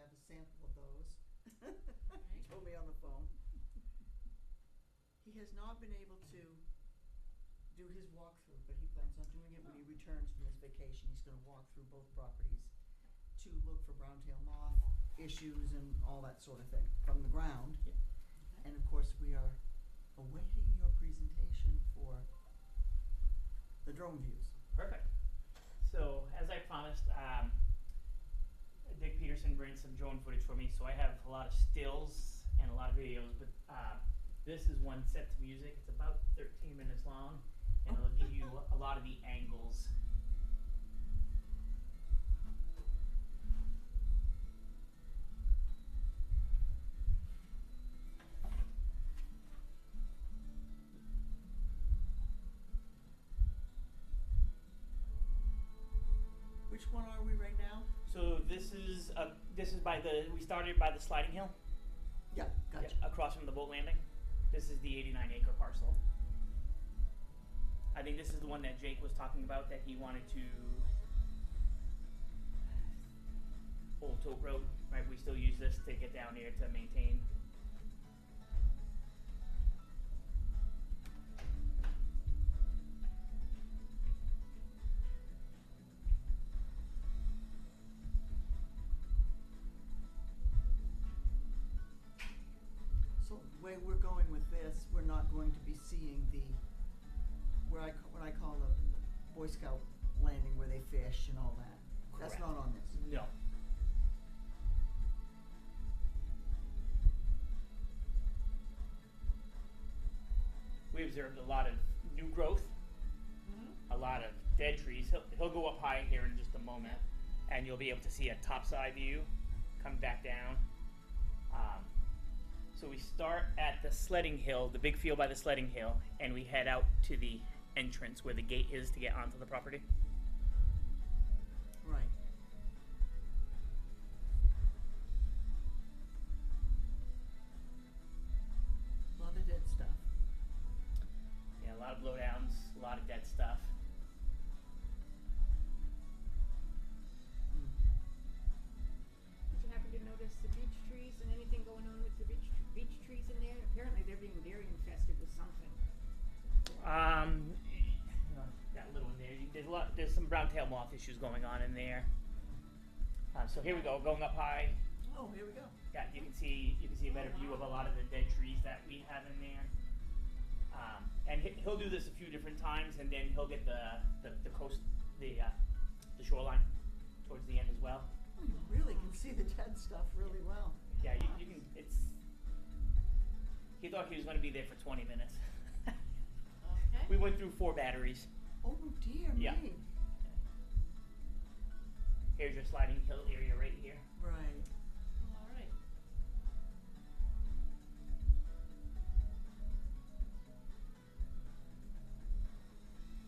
have a sample of those. He Right. told me on the phone. He has not been able to do his walkthrough, but he plans on doing it when he returns from his vacation. He's gonna walk through both properties to look for brown tail moth issues and all that sort of thing from the ground. Yeah. And of course, we are awaiting your presentation for the drone views. Perfect. So, as I promised, Dick Peterson ran some drone footage for me, so I have a lot of stills and a lot of videos, but this is one set to music. It's about 13 minutes long, and it'll give you a lot of the angles. Which one are we right now? So this is we started by the sliding hill. Yeah, gotcha. Yeah, across from the boat landing. This is the 89-acre parcel. I think this is the one that Jake was talking about that he wanted to. Old Tote Road, right? We still use this to get down here to maintain. So the way we're going with this, we're not going to be seeing the, what I call the Boy Scout landing where they fish and all that. That's Correct. not on this. No. We observed a lot of new growth, a lot of dead trees. He'll go up high here in just a moment, and you'll be able to see a topside view come back down. So we start at the sledding hill, the big field by the sledding hill, and we head out to the entrance where the gate is to get onto the property. Right. A lot of dead stuff. Yeah, a lot of blowdowns, a lot of dead stuff. Did you happen to notice the beech trees and anything going on with the beech trees in there? Apparently they're being very infested with something. That little in there. There's some brown tail moth issues going on in there. So here we go, going up high. Oh, here we go. Yeah, you can see a better view of a lot of the dead trees that we have in there. And he'll do this a few different times, and then he'll get the coast, the shoreline towards the end as well. Oh, you really can see the dead stuff really well. Yeah, you can. He thought he was going to be there for 20 minutes. Okay. We went through 4 batteries. Oh dear Yeah. me. Here's your sliding hill area right here. Right. All right.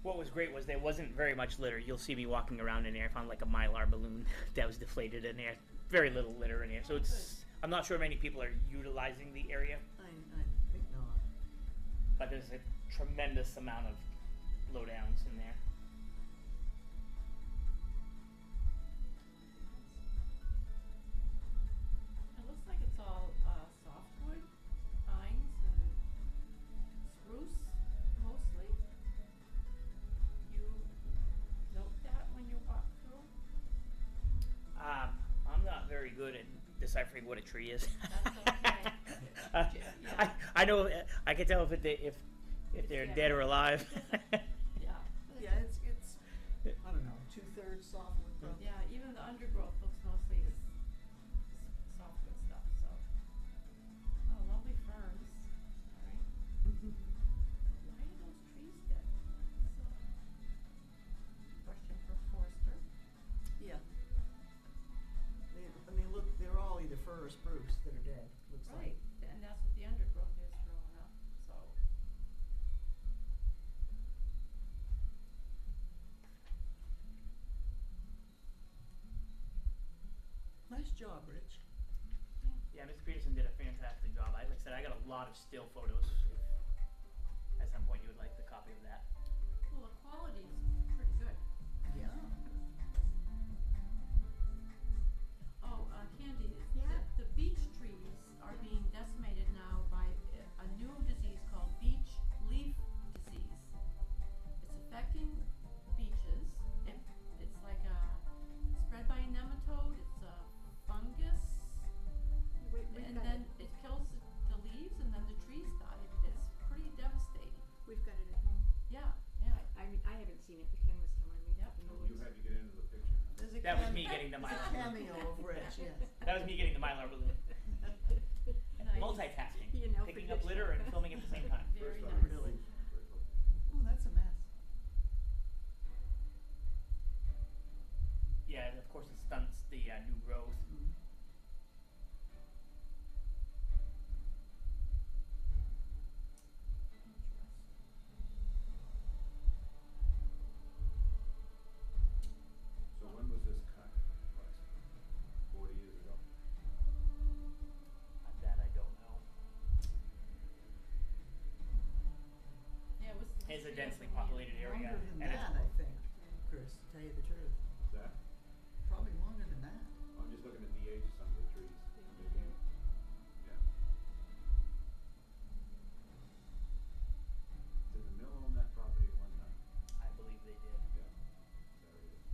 What was great was there wasn't very much litter. You'll see me walking around in there. I found like a Mylar balloon that was deflated in there. Very little litter in there. So I'm not sure many people are utilizing the area, I think not. but there's a tremendous amount of blowdowns in there. It looks like it's all softwood, pines and spruce mostly. You note that when you walk through? I'm not very good at deciphering what a tree is. That's okay. Yeah. I know. I can tell if they're Yeah. dead or alive. Yeah. Yeah, it's I don't know, 2/3 softwood probably. Yeah, even the undergrowth looks mostly softwood stuff, so. Oh, lovely ferns. All right. Why are those trees dead? That's a question for Forrester. Yeah. I mean, look, they're all either fir or spruce that are dead, looks like. Right, and that's what the undergrowth is growing up, so. Nice job, Rich. Yeah, Mr. Peterson did a fantastic job. Like I said, I got a lot of still photos. If at some point you would like the copy of that. Well, the quality is pretty good. Yeah. Oh, Candy, mean, I haven't seen it, but Ken was telling me. Yep. up in the Oh, you woods. had to get into the picture. There's a That was me getting the there's a Mylar. cameo of Rich, yes. That was me getting the Mylar balloon. Nice. Multitasking, You know, picking for up good. litter and filming at the same time. Very First nice. time I Really? saw it. Ooh, that's a mess. Yeah, and of course it stunts the new growth. Mm. So when was this cut? Like 40 years ago? That I don't know. Yeah, it was. It's a history of densely the land. populated area. Longer than and it's- that, I think, Chris, to tell you the truth. Is that? Probably longer than that. I'm just looking at the age of some of the trees. Maybe. Yeah. Did the mill own that property at one time? I believe they did. Yeah. There it is.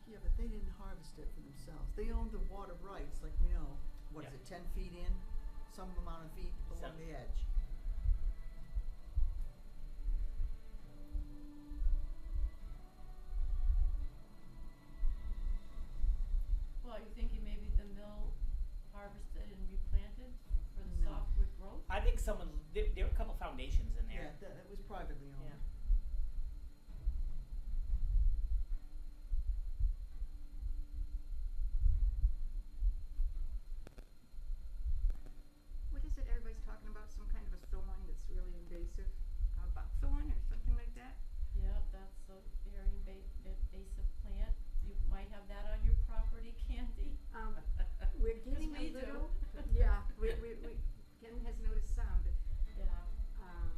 Yeah, but they didn't harvest it for themselves. They owned the water rights, like we know. What is Yeah. it, 10 feet in? Some amount of feet along Some- the edge. Well, are you thinking maybe the mill harvested and replanted for the No. softwood growth? I think someone, there were a couple foundations in Yeah, there. it was privately owned. Yeah. What is it everybody's talking about, some kind of a thorn that's really invasive, buckthorn or something like that? Yep, that's a very invasive plant. You might have that on your property, Candy. We're 'Cause getting a we do. little, yeah, we, Ken has noticed some, but, Yeah. um,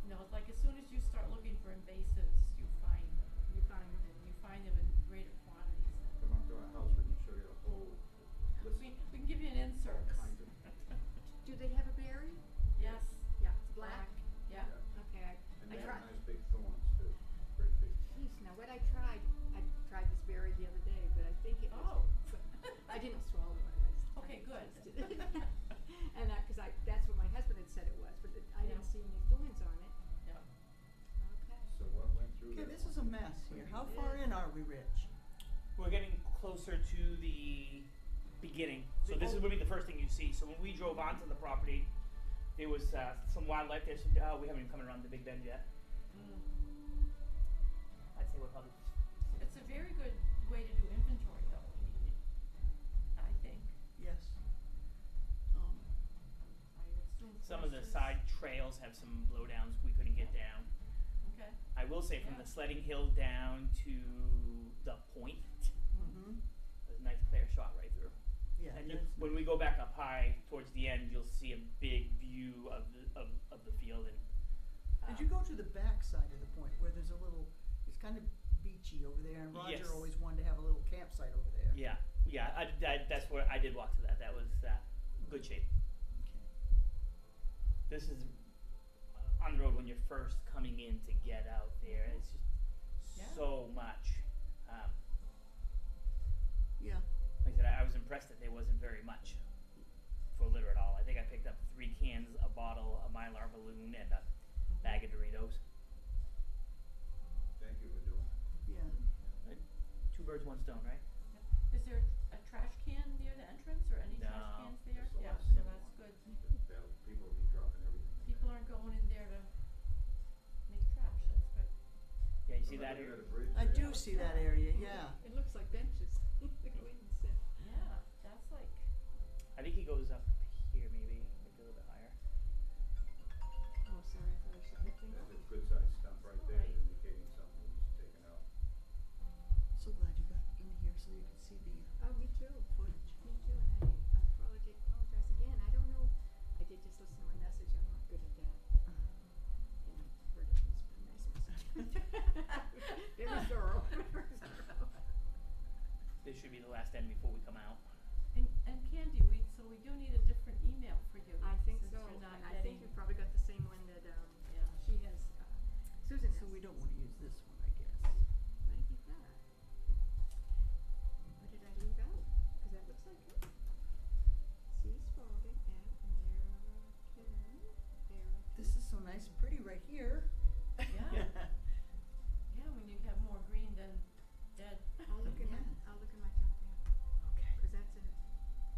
No, it's like as soon as you start looking for invasives, you find them. you find them. And you find them in greater quantities. Come up to our house, we can show you a whole list We can give you an of insert. all kinds of. Do they have a berry? Yes. Yeah, it's black? Yeah. Okay, And I they tried, have nice big thorns too, pretty big. geez, now what I tried this berry the other day, but I think it was. Oh. I didn't swallow it, I just Okay, good. tasted it. And that's what my husband had said it was, but I didn't Yeah. see any thorns on it. Yeah. Okay. So what went through Okay, that this is a one? mess here. How It far is. in are we, Rich? We're getting closer to the beginning. So this is would be the first thing you see. So when we drove onto the property, there was some wildlife there. Some, we haven't even come around the Big Bend yet. I'd say we're probably. It's a very good way to do inventory though, I think. Yes. I assume Some of the horses- side trails have some blowdowns we couldn't get down. Okay. I will say from Yeah. the sledding hill down to the point, Mm-hmm. there's a nice clear shot right through. Yeah. And that's- when we go back up high towards the end, you'll see a big view of the field. And Did you go to the back side of the point where there's a little, it's kind of beachy over there, and Roger Yes. always wanted to have a little campsite over there. Yeah, that's where I did walk to that. That was good shape. Okay. This is on the road when you're first coming in to get out there. It's just Yeah. so much. Yeah. Like I said, I was impressed that there wasn't very much for litter at all. I think I picked up 3 cans, a bottle, a Mylar balloon, and a bag of Doritos. Thank you for doing that. Yeah. 2 birds, 1 stone, right? Is there a trash can near the entrance or any trash No. cans there? There's a Yeah, lot of so sand that's on good. it. People will be dropping everything. in People there. aren't going in there to make trash, that's good. Yeah, you see Remember that we area? got a bridge I there? do see that area, yeah. It looks like benches. Go in and sit. Yeah, that's like, I think he goes up here, maybe a little bit higher. Oh, sorry, I thought I should hit things. There's a good sized stump right there Right. indicating something was taken out. So glad you got in here so you could see the Oh, me too. footage. Me too, and I apologize again. I don't know, I did just listen to my message, I'm not good at that. And I heard it was a nice message. Very thorough, very thorough. This should be the last end before we come out. and Candy, so we do need a different email for you. I think since so, you're not and I think getting- you've probably got the same one that, Yeah. she has, Susan has. So we don't wanna use this one, I guess. What have you got? What did I leave out? Cause that looks like it. C. Spalding at American tree right here. Yeah. Yeah, when you have more green than dead. I'll look in Yeah. I'll look in my junk mail, Okay. cause that's it.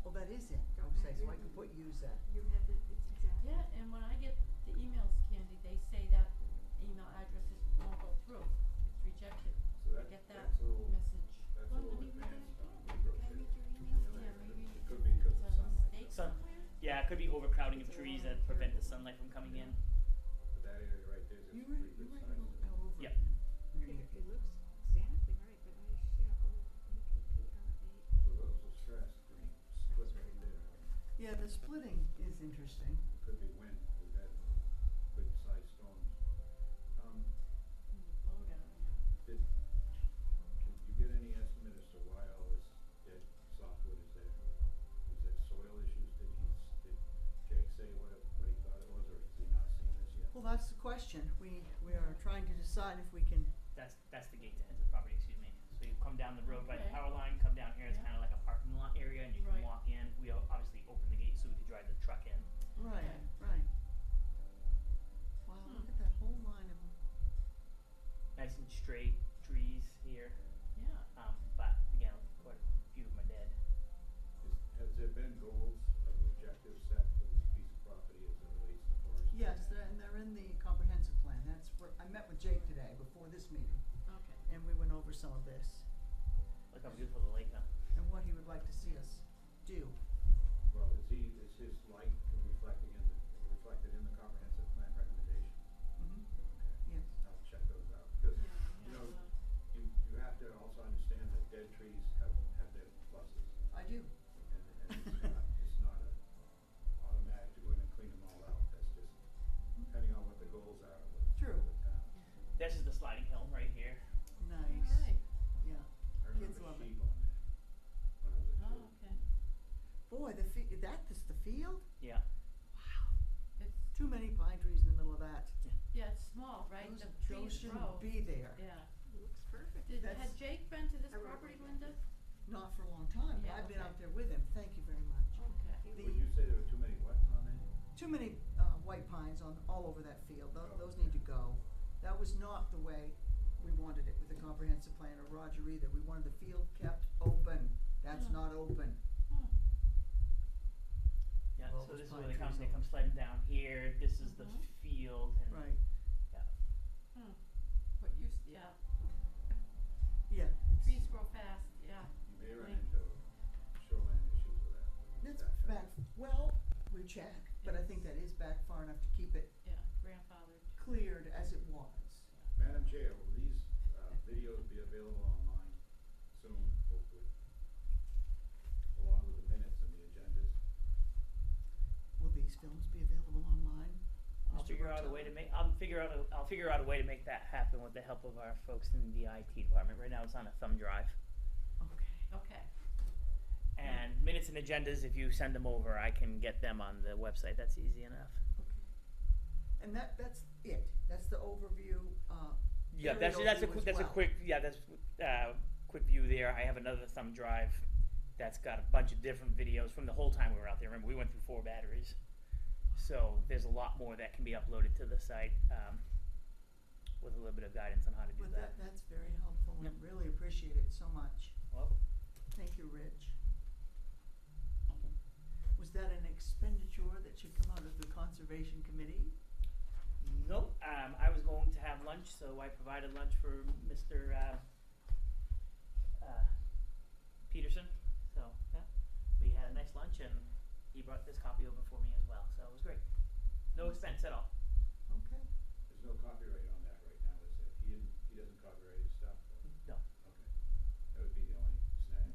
Well, that is it. Don't Okay, so I matter. can use that. You have it, it's exactly. Yeah, and when I get the emails, Candy, they say that email address won't go through. It's rejected. So I that, get that that's a little, message. that's a Well, little let me read advanced it on again. micro Can I chip. read your email? Yeah, maybe It could be because of it's a sunlight, mistake Sun- somewhere. Yeah, it could be overcrowding of It's a trees long that prevent the period. sunlight from coming in. but that area right there is a You pretty were, good you were size. all over. Yep. Underneath It it. looks exactly right, but I share OPPRA. So those are stressed green, split right there. Yeah, the splitting is interesting. It could be wind, we've had good sized storms. Blow down, Did you get any estimate as to why all this dead softwood is there? Is there soil issues? Did Jake say what he thought it was, or has he not seen this yet? Well, that's the question. We are trying to decide if we can, That's the gate that ends the property, excuse me. So you come down the road by the Okay. power line, come down here, it's Yeah. kinda like a parking lot area and you can Right. walk in. We obviously open the gate so we could drive the truck in. right, Okay. right. Wow, look at that whole line of them. Nice and straight trees here. yeah. But again, quite a few of them are dead. Has there been goals or objectives set for this piece of property as it relates to forestry? Yes, they're in the comprehensive plan. That's where, I met with Jake today before this meeting, Okay. and we went over some of this Look how beautiful the lake now. and what he would like to see us do. Well, is his light reflected in the comprehensive plan recommendation? Mm-hmm. Okay, Yes. I'll check those out, because, Yeah, you know, yeah, you have to also understand that dead trees have their pluses. I do. And it's not a automatic to go in and clean them all out, that's just depending on what the goals are of True. the town. This is the sliding hill right here. Nice. Alright. Yeah. I Kids remember love it. sheep on there when I was a kid. Oh, okay. Boy, that's the field? Yeah. It's, Too many pine trees in the middle of that. yeah, it's small, right? Those The those trees grow. shouldn't be there. Yeah. Looks perfect. That's- Had Jake been to this I wrote property, it down. Linda? Not for a long time, but Yeah, I've been okay. out there with him. Thank you very much. Okay. The- Would you say there were too many what's on there? Too many white pines on all over that field. Oh, Those okay. need to go. That was not the way we wanted it with the comprehensive plan or Roger either. We wanted the field kept open. That's Hmm. not open. Hmm. Yeah, Well, so those this is pine where they come, trees they are- come sliding down here. This is the Mhm. field and Right. yeah. Hmm. What used, yeah. Yeah. Trees grow fast, yeah. You may run Like- into shoreline issues with that. That's that kind back, well, we check, but I think that is back far enough to keep it Yeah, grandfathered. cleared as it was. Madam Chair, will these videos be available online soon, hopefully? Along with the minutes and the agendas? Will these films be available online? I'll Mr. figure out a Bartel? way to make. I'll figure out a way to make that happen with the help of our folks in the IT department. Right now, it's on a thumb drive. Okay. Okay. And minutes and agendas, if you send them over, I can get them on the website. That's easy enough. Okay. And that's it. That's the overview. Yeah, area that's a overview as that's a well. quick quick view there. I have another thumb drive that's got a bunch of different videos from the whole time we were out there. Remember, we went through 4 batteries, so there's a lot more that can be uploaded to the site with a little bit of guidance on how to do But that. that's very helpful. Yep. I really appreciate it so much. Well, Thank you, Rich. Was that an expenditure that should come out of the Conservation Committee? nope. I was going to have lunch, so I provided lunch for Mr. Peterson. So yeah, we had a nice lunch, and he brought this copy over for me as well. So it was great. No expense at all. Okay. There's no copyright on that right now, is there? He doesn't copyright his stuff? No. Okay. That would be the only snag.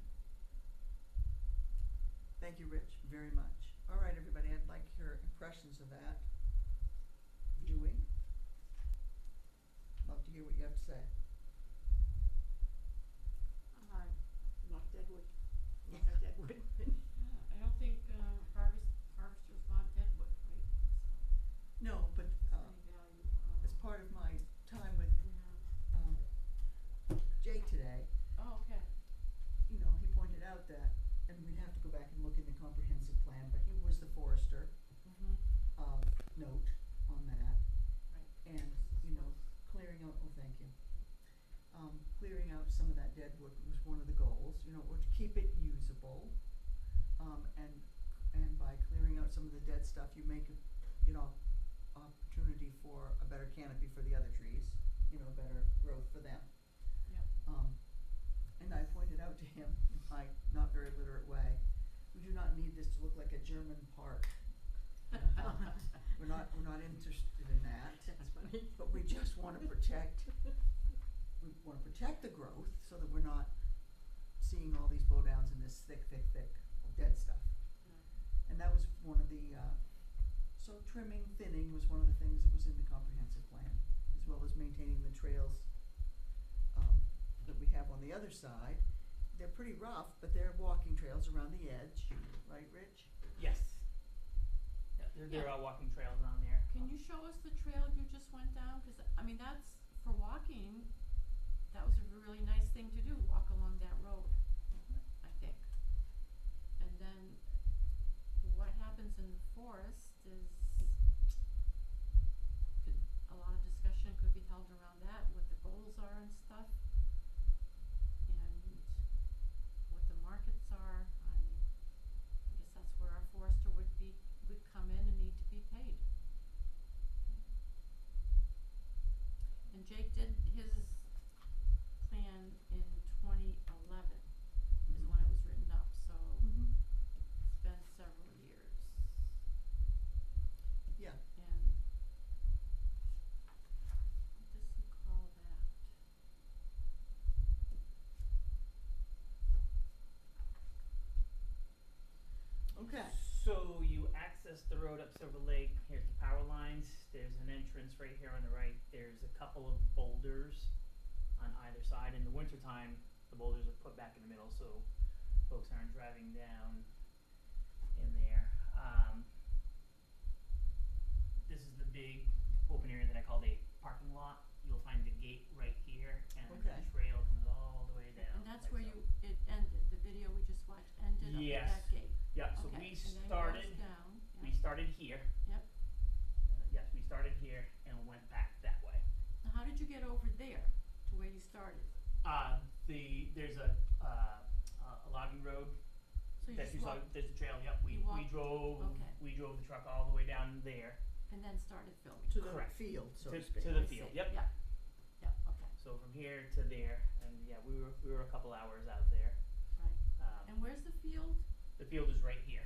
Thank you, Rich, very much. All right, everybody, I'd like your impressions of that viewing. Love to hear what you have to say. Not Deadwood. Not Deadwood. Yeah, I don't think, harvesters want deadwood, right? No, but So, any value, as part of my time with yeah. Jake today, Oh, okay. you know, he pointed out that, and we'd have to go back and look in the comprehensive plan, but he was the forester Mm-hmm. note on that. Right. clearing out, oh, thank you. Clearing out some of that dead wood was one of the goals, you know, or to keep it usable. And by clearing out some of the dead stuff, you make a, you know, opportunity for a better canopy for the other trees, you know, better growth for them. Yep. And I pointed out to him in my not very literate way, we do not need this to look like a German park. We're not interested in that, That's funny. but we just wanna protect, we wanna protect the growth so that we're not seeing all these bow downs and this thick dead stuff. And that was one of the, so trimming, thinning was one of the things that was in the comprehensive plan, as well as maintaining the trails, that we have on the other side. They're pretty rough, but they're walking trails around the edge, right, Rich? Yes. Yeah, there Yeah. are walking trails on there. Can you show us the trail you just went down? 'Cause I mean, that's, for walking, that was a really nice thing to do, walk along that road, I think. And then what happens in the forest is, a lot of discussion could be held around that, what the goals are and stuff. And what the markets are. I guess that's where our forester would come in and need to be paid. And Jake did his plan in 2011 is when it was written up, so Mm-hmm. it's been several years. Yeah. And what does he call that? Okay. So you access the road up Silver Lake, here's the power lines, there's an entrance right here on the right, there's a couple of boulders on either side. In the wintertime, the boulders are put back in the middle so folks aren't driving down in there. This is the big open area that I call the parking lot. You'll find the gate right here and Okay. the trail comes all the way down. And that's like where so. it ended, the video we just watched ended up Yes. at that gate. Yeah, so Okay, we and then started, goes down, we yeah. started here. Yep. Yes, we started here and went back that way. Now, how did you get over there to where you started? There's a logging road So you that just you saw, walked there's a trail, yep, we You walked- drove, okay. we drove the truck all the way down there and then started filming? To the Correct. field, so to to speak. the I field, see. yep. Yeah, yeah, okay, So from here to there, and yeah, we were a couple hours out there. right. And where's the field? The field is right here.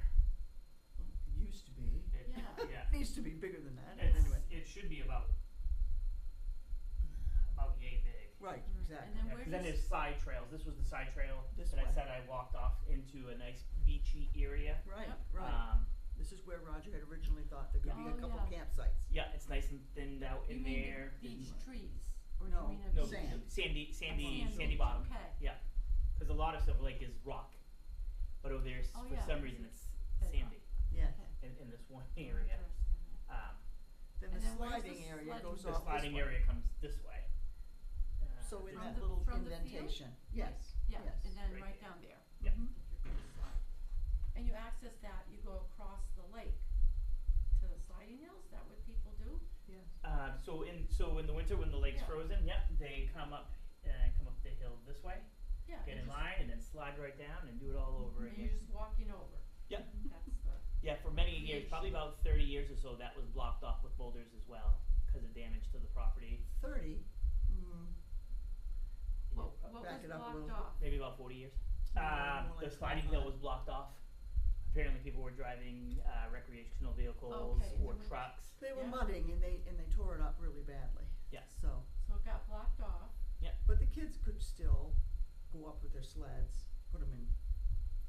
Well, it used to be. It, Yeah. yeah. It needs to be bigger than that, but It's, anyway. it should be about yay big. Right, Right. exactly. And then Yeah, where 'cause then does- there's side trails. This was the side trail This that I way. said I walked off into a nice beachy area. Right, Yep. right. This is where Roger had originally thought there could be Oh, a couple yeah. campsites. Yeah, it's nice and thinned out You in mean there. the beech There's- trees? Or do No, you mean a No, beach? sand. sandy Sand bottom. beach, okay. Yeah, because a lot of Silver Lake is rock, but over there, Oh, for yeah, some 'cause reason, it's it's bedrock. sandy Yes. Okay. in this one Oh, area. interesting, yeah. Then And the then where's the sliding area sliding goes The off this sliding way. area comes this way. So in From that the- little from the field? indentation. Yes, Yeah, yes. and then Right right there. down there. Yep. Mhm. If you're gonna slide. And you access that, you go across the lake to the sliding hill, is that what people do? Yes. So in the winter when the lake's Yeah. frozen, they come up the hill this way, Yeah. get you in just- line, and then slide right down and do it all over And again. you're just walking over. Yep. That's the, Yeah, for many years, probably about 30 years or so, that was blocked off with boulders as well because of damage to the property. 30, mm, what Back was it up a blocked little. off? Maybe about 40 years. No, more The like sliding 25. hill was blocked off. Apparently, people were driving recreational vehicles Okay, and or there were- trucks. they were Yeah. mudding and they tore it up really badly. Yes. So, So it got blocked off. but the kids could still go up with their sleds, put them in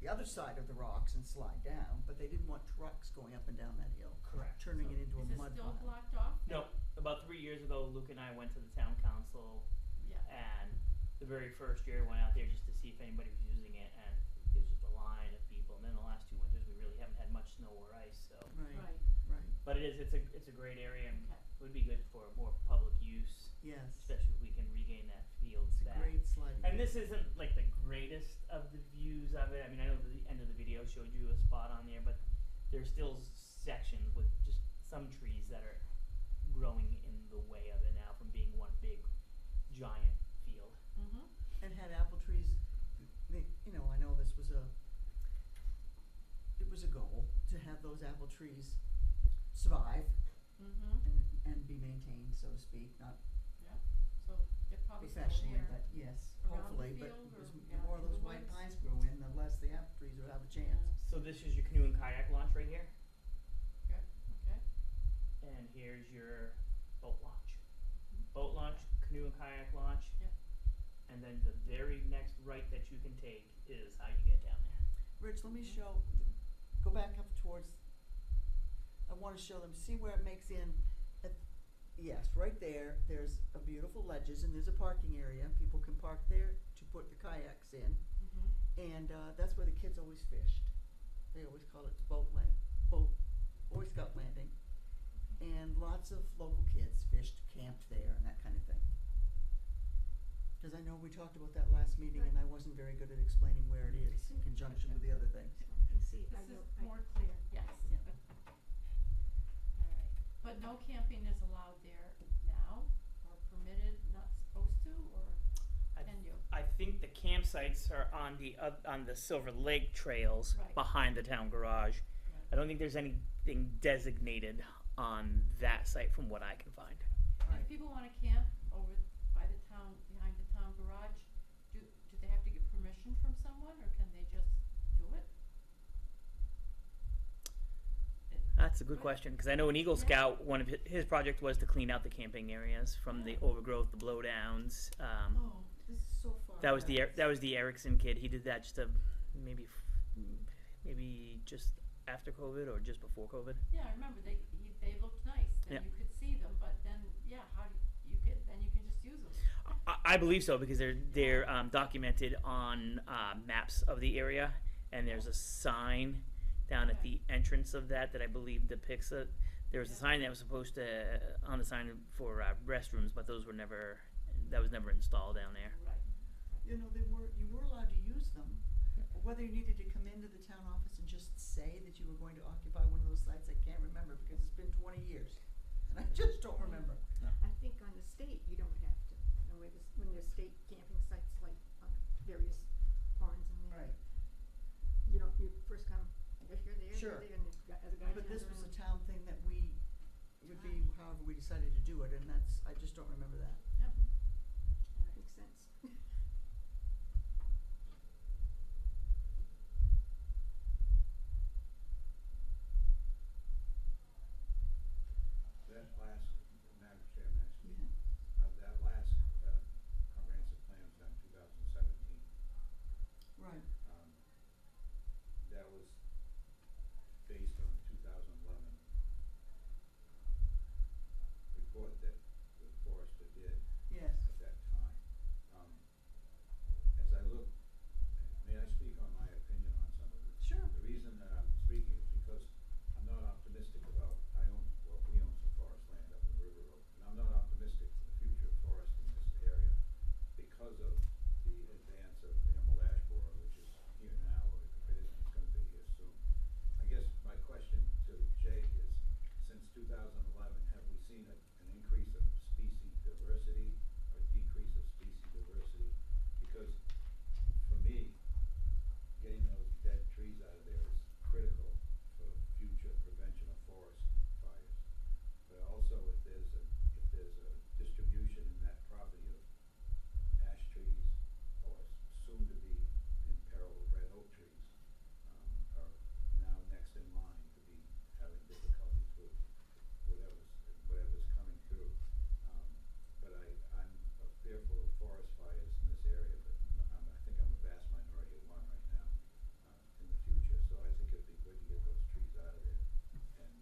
the other side of the rocks and slide down, but they didn't want trucks going up and down that hill, Correct. turning So it into a is it mud still pile. blocked off? No, about 3 years ago, Luke and I went to the town council, Yeah. and the very first year went out there just to see if anybody was using it, and there's just a line of people. And then the last 2 winters, we really haven't had much snow or ice, so. Right, Right, right, But it's a great area, and okay. it would be good for more public use, yes. especially if we can regain that field It's a back. great sliding. And this isn't like the greatest of the views of it. I mean, I know the end of the video showed you a spot on there, but there's still sections with just some trees that are growing in the way of it now from being one big giant field. Mhm. And had apple trees, you know, I know this was it was a goal to have those apple trees survive Mhm. and be maintained, so to speak, not Yep. So they're probably still professionally, there. but yes, Around the hopefully, but field or, as yeah, the more of in the those white woods. pines grow in, the less the apple trees would have a chance. So this is your canoe and kayak launch right here, Good. Okay. and here's your boat launch. Boat launch, canoe and kayak launch. Yep. And then the very next right that you can take is how you get down there. Rich, let me show, go back up towards, I wanna show them, see where it makes in, yes, right there, there's a beautiful ledges and there's a parking area, people can park there to put the kayaks in, Mhm. and, that's where the kids always fished. They always call it the boat, Boy Scout landing, and lots of local kids fished, camped there and that kind of thing. Cause I know we talked about that last meeting and I wasn't very good at explaining where it is in conjunction with the other things. So I can see, I This know, is more clear, yes. Yeah. Alright, but no camping is allowed there now, or permitted, not supposed to, or can you? I think the campsites are on the Silver Lake trails Right. behind the town garage. I don't think there's anything designated on that site from what I can find. And Right. if people wanna camp over by the town, behind the town garage, do they have to get permission from someone, or can they just do it? That's a good Right. question, because I know in Eagle Yeah. Scout, one of his project was to clean out the camping areas from the Yeah. overgrowth, the blowdowns. Oh, this is so far. That was back. that was the Erickson kid. He did that just maybe just after COVID or just before COVID. Yeah, I remember they looked nice, Yeah. then you could see them, but then, yeah, how do you then you can just use them. I believe so because they're documented on maps of the area, and there's a sign down at the entrance of that I believe depicts it. There was a Yeah. sign that was supposed to on the sign for restrooms, but that was never installed down there. Right. You know, you were allowed to use them, but whether you needed to come into the town office and just say that you were going to occupy one of those sites, I can't remember because it's been 20 years. And I just don't remember. I think on the state, you don't have to, and when there's state camping sites like on various ponds and there. Right. You first come, if you're there, Sure. you're there, and as a guide. But this was a counselor town thing that would be however we decided to do it, and I just don't remember that. Yep. makes sense. That last, Madam Chairman, actually, Yeah. that last comprehensive plan was done in 2017. Right. That was based on the 2011 report that the forester did Yes. at that time. As I look, may I speak on my opinion on some of this? Sure. The reason that I'm speaking is because I'm not optimistic about, we own some forest land up in River Road, and I'm not optimistic for the future of forest in this area because of the advance of the emerald ash borer, which is here now, or if it isn't, it's gonna be here soon. I guess my question to Jake is, since 2011, have we seen an increase of species diversity or decrease of species diversity? Because for me, getting those dead trees out of there is critical for future prevention of forest fires. But also if there's a distribution in that property of ash trees or soon to be imperiled red oak trees, are now next in line to be having difficulties with whatever's coming through. But I'm fearful of forest fires in this area, but I think I'm a vast minority of one right now, in the future. So I think it'd be good to get those trees out of there and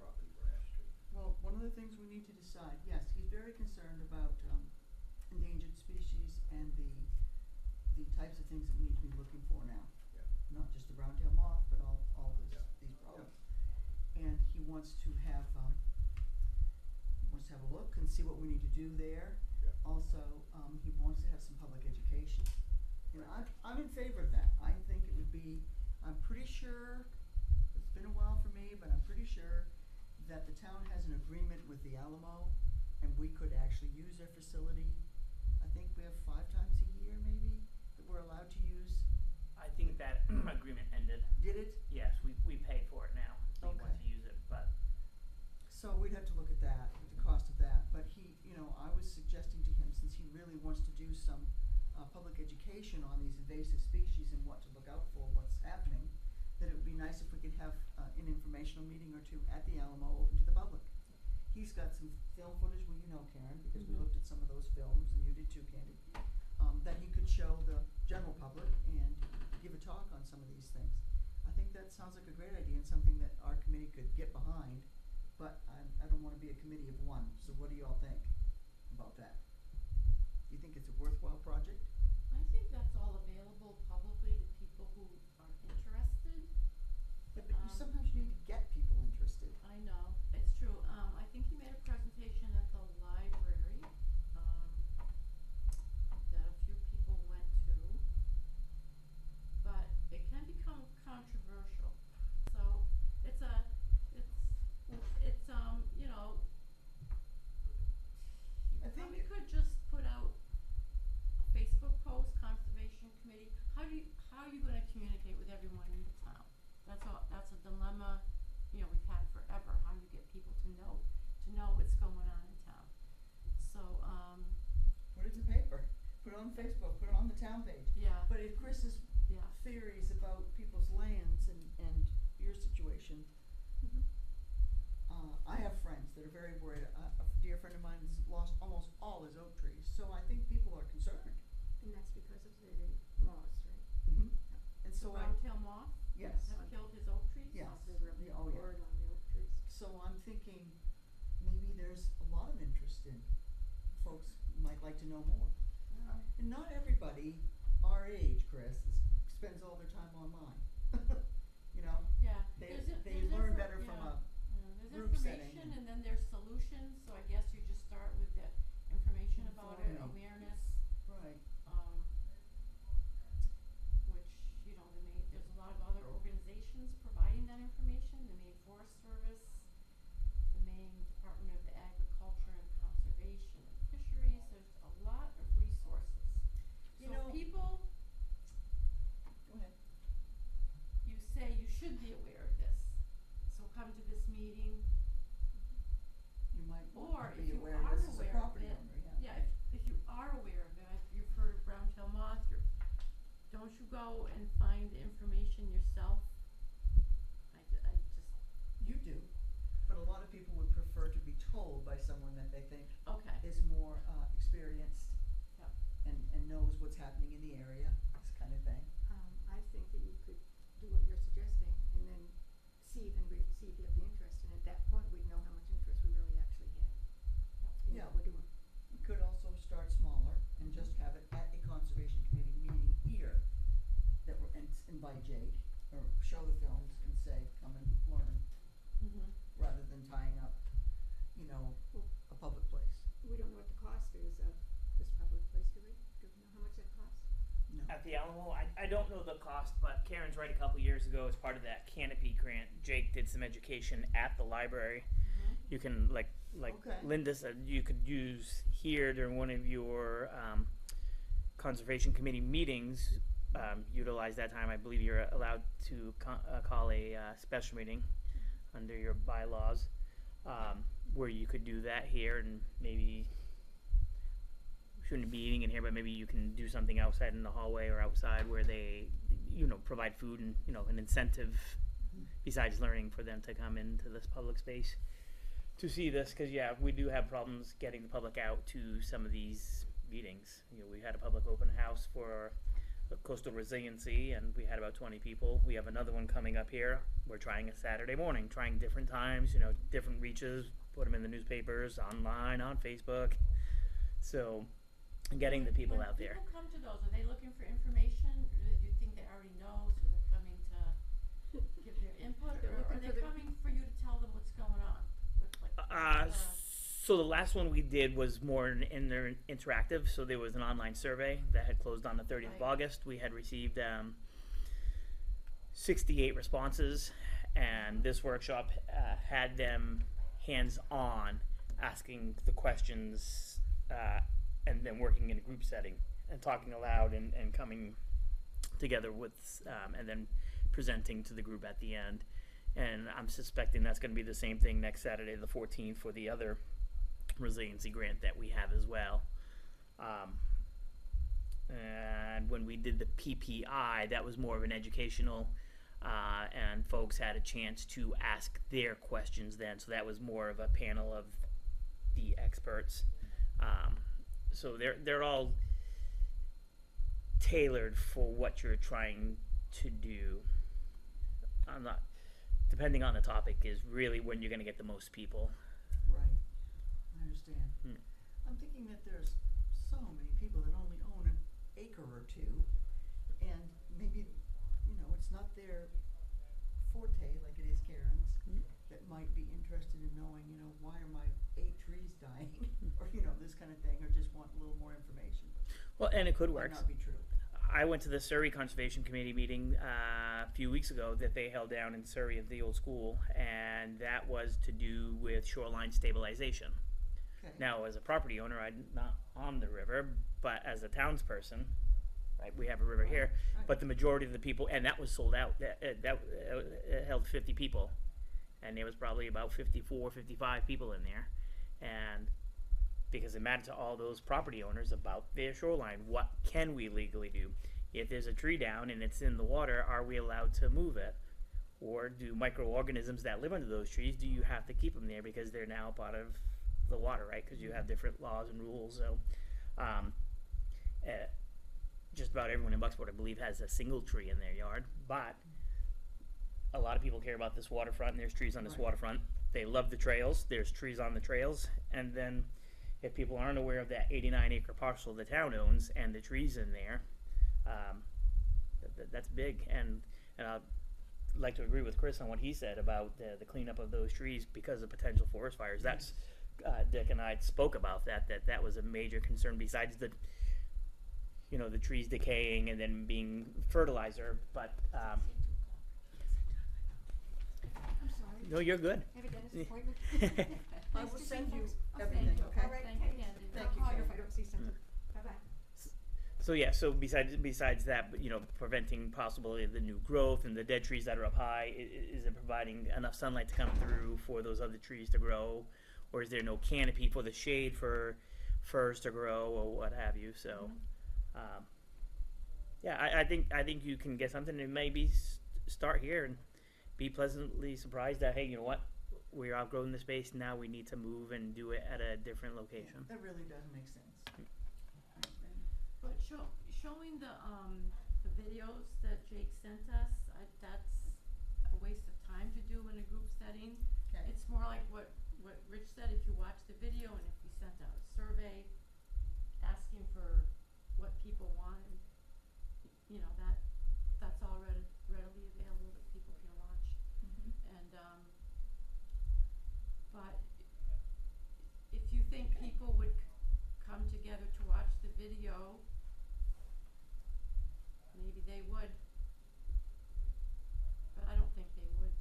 property for ash trees. Well, one of the things we need to decide, yes, he's very concerned about, endangered species and the types of things that we need to be looking for now. Yeah. Not just the brown-tailed moth, but all this, Yeah. these problems. And he wants to have a look and see what we need to do there. Yeah. Also, he wants to have some public education. And I'm in favor of that. I think it would be, I'm pretty sure, it's been a while for me, but I'm pretty sure that the town has an agreement with the Alamo and we could actually use their facility. I think we have 5 times a year maybe that we're allowed to use. I think that agreement ended. Did it? Yes, we pay for it now. If we want Okay. to use it, but So we'd have to look at that, the cost of that, but he, I was suggesting to him, since he really wants to do some, public education on these invasive species and what to look out for, what's happening, that it would be nice if we could have, an informational meeting or two at the Alamo open to the public. He's got some film footage, well, you know, Karen, because we Mhm. looked at some of those films, and you did too, Candy, that he could show the general public and give a talk on some of these things. I think that sounds like a great idea and something that our committee could get behind. But I don't wanna be a committee of one, so what do you all think about that? Do you think it's a worthwhile project? I think that's all available publicly to people who are interested. Yeah, but Um, sometimes you need to get people interested. I know, it's true. I think he made a presentation at the library, that a few people went to. But it can become controversial. So it's I you think probably it- could just put out a Facebook post, Conservation Committee. How are you gonna communicate with everyone in the town? That's a dilemma, we've had forever, how you get people to know what's going on in town. So, Put it in the paper, put it on Facebook, put it on the town page. yeah, But if Chris's yeah. theories about people's lands and your situation, Mhm. I have friends that are very worried. A dear friend of mine has lost almost all his oak trees, so I think people are concerned. And that's because of the moths, right? Mm-hmm. Yeah. And The so brown-tail moth yes. have killed his oak trees? Yes. Off the rubber Yeah, oh, yeah. board on the oak trees. So I'm thinking maybe there's a lot of interest in, folks might like to know more. Yeah. And not everybody our age, Chris, spends all their time online. You know, Yeah. they There's learn infor- better from yeah. a There's group setting. information and then there's solutions, so I guess you just start with the information about it, Informing. awareness, right. which, there's a lot of other organizations providing that information, the Maine Forest Service, the Maine Department of Agriculture and Conservation and Fisheries, there's a lot of resources. You So know- people, Go ahead. you say you should be aware of this, so come to this meeting. You might Or want to if be you aware are this is a aware of property it, owner, yeah, if you are aware of it, you've heard of brown-tail moth, don't you go and find the information yourself? I just, You do, but a lot of people would prefer to be told by someone that they think okay, is more experienced yeah, and knows what's happening in the area, this kind of thing. I think that you could do what you're suggesting and then see if you have the interest, and at that point, we'd know how much interest we really actually had in Yeah. what we're doing. We could also start smaller and just have it at a conservation committee meeting here that we're, and invite Jake or show the films and say, come and learn, rather than tying up, a public place. We don't know what the cost is of this public place, do we? Do we know how much that costs? No. at the Alamo, I don't know the cost, but Karen's right. A couple years ago, as part of that Canopy grant, Jake did some education at the library. You can like Okay. Linda said, you could use here during one of your conservation committee meetings. Utilize that time. I believe you're allowed to call a special meeting under your bylaws, where you could do that here, and maybe shouldn't be eating in here, but maybe you can do something outside in the hallway or outside where they, provide food and an incentive besides learning for them to come into this public space to see this, because we do have problems getting the public out to some of these meetings. We had a public open house for coastal resiliency, and we had about 20 people. We have another one coming up here. We're trying a Saturday morning, trying different times, different reaches, put them in the newspapers, online, on Facebook. So, getting the people When out there. people come to those, are they looking for information, or do you think they already know, so they're coming to give their input, They're or are looking they for the- coming for you to tell them what's going on? With So the last one we did was more interactive. So there was an online survey that had closed on the 30th of Right. August. We had received 68 responses, and this workshop had them hands-on, asking the questions, and then working in a group setting and talking aloud and coming together with, and then presenting to the group at the end. And I'm suspecting that's going to be the same thing next Saturday, the 14th, for the other resiliency grant that we have as well. And when we did the PPI, that was more of an educational, and folks had a chance to ask their questions then. So that was more of a panel of the experts. So they're all tailored for what you're trying to do. I'm not, depending on the topic, is really when you're going to get the most people. Right, I understand. I'm thinking that there's so many people that only own an acre or two, and maybe, it's not their forte like it is Karen's, that might be interested in knowing, why are my 8 trees dying, or, this kind of thing, or just want a little more information. Well, and it could Might work. not be true. I went to the Surrey Conservation Committee meeting a few weeks ago that they held down in Surrey at the old school, and that was to do with shoreline stabilization. Okay. Now, as a property owner, I'm not on the river, but as a townsperson, right, we have a river here, Right. but the majority of the people, and that was sold out, that held 50 people, and there was probably about 54, 55 people in there, and because it mattered to all those property owners about their shoreline. What can we legally do? If there's a tree down and it's in the water, are we allowed to move it? Or do microorganisms that live under those trees, do you have to keep them there because they're now part of the water, right? Because you have different laws and rules. So just about everyone in Bucksport, I believe, has a single tree in their yard. But a lot of people care about this waterfront, and there's trees on this Right. waterfront. They love the trails. There's trees on the trails. And then if people aren't aware of that 89-acre parcel the town owns and the trees in there, that's big. And I'd like to agree with Chris on what he said about the cleanup of those trees because of potential forest fires. That's Dick and I spoke about that was a major concern besides the trees decaying and then being fertilizer. But I'm sorry. no, you're good. I have a dentist appointment. I Nice will to see send you folks. Oh, everything, thank you. okay? All right, Thank you, Kate. Candy. Thank I'll you, call you if Candy. I don't see something. Bye-bye. So yeah, so besides that, preventing possibly the new growth and the dead trees that are up high, is it providing enough sunlight to come through for those other trees to grow, or is there no canopy for the shade for firs to grow or what have you? So, I think you can get something and maybe start here and be pleasantly surprised that hey, you know what, we're outgrowing the space now. We need to move and do it at a different location. That really does make sense. But showing the videos that Jake sent us, that's a waste of time to do in a group setting. Okay. It's more like what Rich said, if you watch the video and if we sent out a survey asking for what people want, and that's all readily available that people can watch. And but if you think people would come together to watch the video, maybe they would, but I don't think they would.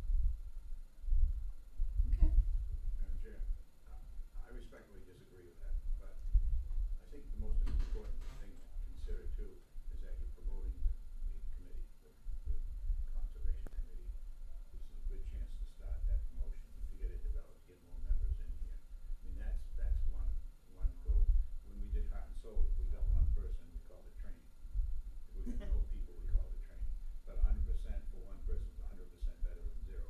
Okay. Madam Chair, I respectfully disagree with that, but I think the most important thing to consider too is that you're promoting the committee, the conservation committee. This is a good chance to start that promotion, to get it developed, get more members in here. I mean, that's one goal. When we did Heart and Soul, if we got one person, we called it training. If we got no people, we called it training. But 100% for one person was 100% better than 0.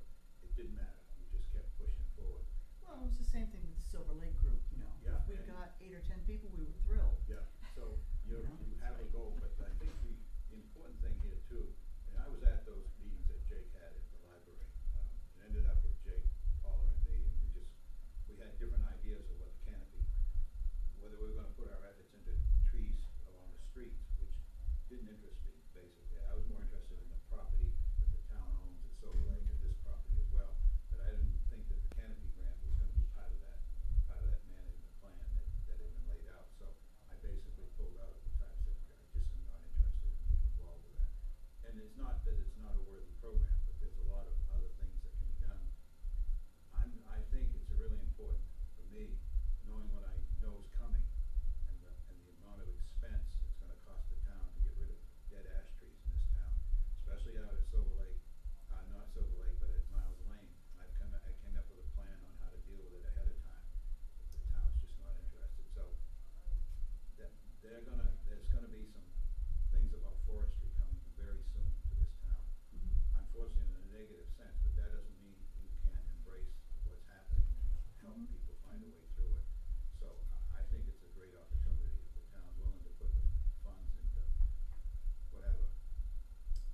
It didn't matter. We just kept pushing forward. Well, it was the same thing with the Silver Lake group, Yeah, If we and- got 8 or 10 people, we were thrilled. Yeah, so you have a goal, but I think the important thing here too, and I was at those meetings that Jake had at the library. It ended up with Jake, Paula and me, and we had different ideas of what the canopy, whether we were gonna put our efforts into trees along the streets, which didn't interest me, basically. I was more interested in the property that the town owns at Silver Lake and this property as well. But I didn't think that the canopy grant was gonna be part of that management plan that had been laid out. So I basically pulled out at the time, said, I just am not interested in being involved with that. And it's not that it's not a worthy program, but there's a lot of other things that can be done. I think it's really important for me, knowing what I know is coming and the amount of expense it's gonna cost the town to get rid of dead ash trees in this town, especially out at Silver Lake, not Silver Lake, but at Miles Lane. I came up with a plan on how to deal with it ahead of time, but the town's just not interested. So there's gonna be some things about forestry coming very soon to this town. Unfortunately, in a negative sense, but that doesn't mean you can't embrace what's happening and help people find a way through it. So I think it's a great opportunity if the town's willing to put the funds into whatever,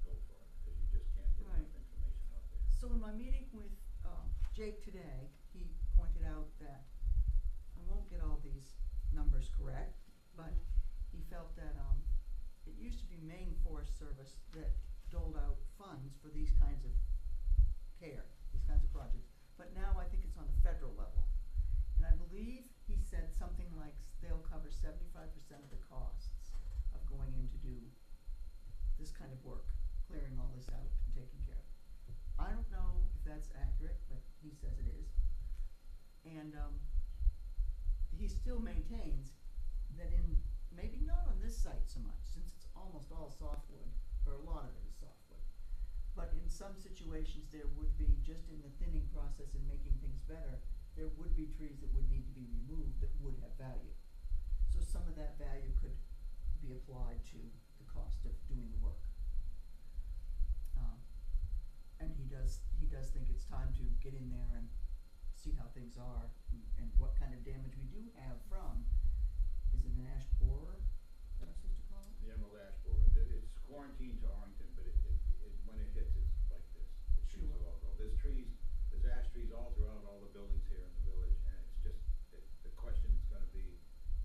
go for it, because you just can't get Right. enough information out there. So in my meeting with Jake today, he pointed out that I won't get all these numbers correct, but he felt that it used to be Maine Forest Service that doled out funds for these kinds of care, these kinds of projects. But now I think it's on the federal level. And I believe he said something like they'll cover 75% of the costs of going in to do this kind of work, clearing all this out and taking care of it. I don't know if that's accurate, but he says it is. And he still maintains that maybe not on this site so much, since it's almost all softwood, or a lot of it is softwood. But in some situations there would be, just in the thinning process and making things better, there would be trees that would need to be removed that would have value. So some of that value could be applied to the cost of doing the work. And he does think it's time to get in there and see how things are and what kind of damage we do have from, is it an ash borer that I'm supposed to call it? The emerald ash borer, it's quarantined to Arlington, but when it hits, it's like this. The trees Sure. will all go. There's ash trees all throughout all the buildings here in the village, and it's just, the question's gonna be,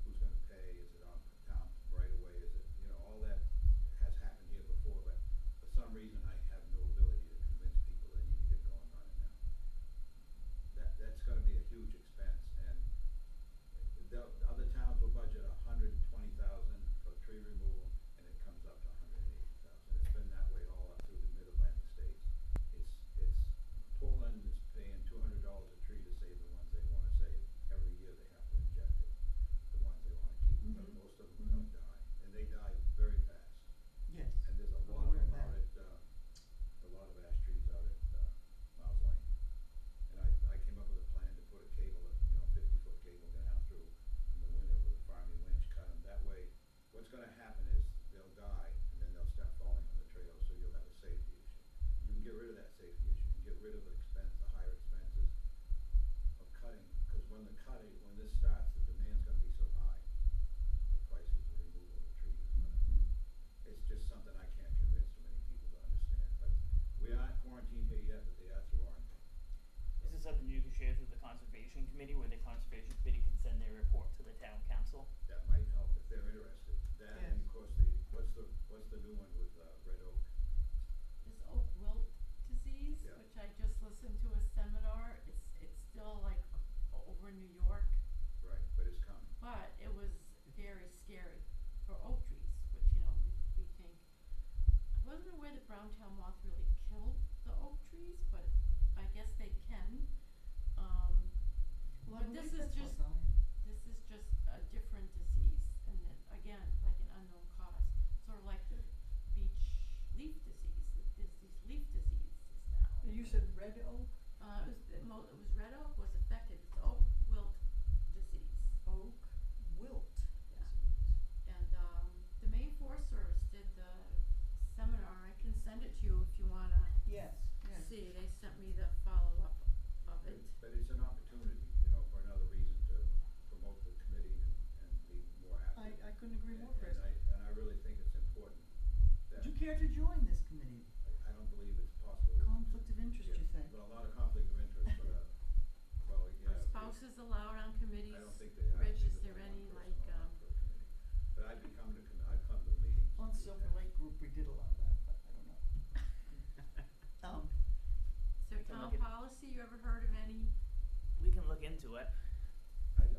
who's gonna pay? Is it on town right away? Is it, all that has happened here before, but for some reason I have no ability to convince people they need to get going on it now. That's gonna be a huge expense, and the other towns will budget $120,000 for tree removal, and it comes up to $180,000. It's been that way all up through the mid-Atlantic states. Portland is paying $200 a tree to save the ones they wanna save. Every year they have to inject it, the ones they wanna keep, but most of them are gonna die, and they die very fast. Yes. And there's a I'm lot of aware of them out that. at, a lot of ash trees out at, Miles Lane. And I came up with a plan to put a cable, 50-foot cable down through in the winter with a farming winch, cut them. That way, what's gonna happen is they'll die, and then they'll start falling on the trail, so you'll have a safety issue. You can get rid of that safety issue, you can get rid of the higher expenses of cutting, because when this starts, the demand's gonna be so high, the prices of removal of the trees is gonna, it's just something I can't convince too many people to understand. But we aren't quarantined here yet, but they are through Arlington. Is this something you can share through the conservation committee, where the conservation committee can send their report to the town council? That might help if they're interested. That, and of course, what's the new one with Red Oak? This oak wilt disease, Yeah. which I just listened to a seminar, it's still like over in New York, Right, but it's coming. but it was very scary for oak trees, which, we think, I wasn't aware that brown tail moth really killed the oak trees, but I guess they can. Well, I But this believe is that's just, what this is just a different disease, and then, again, like an unknown cause, sort of like the beech leaf disease, there's these leaf diseases now. You said red oak? It was red oak was affected, it's oak wilt disease. Oak wilt. Yeah. And, the Maine Forest Service did the seminar, I can send it to you if you wanna Yes, yes. see, they sent me the follow-up of it. But it's an opportunity, for another reason to promote the committee and be more active. I couldn't agree more, Chris. And I really think it's important that You care to join this committee? I don't believe it's possible. Conflict of interest, you Yeah, think? well, not a conflict of interest, but well, yeah. Are spouses allowed on committees? I don't think they are. I Rich, think is there's there only any one like, person allowed for a committee. But I'd come to the meetings. On Silver Lake Group, we did allow that, but I don't know. is there can town look at- policy, you ever heard of any? We can look into it.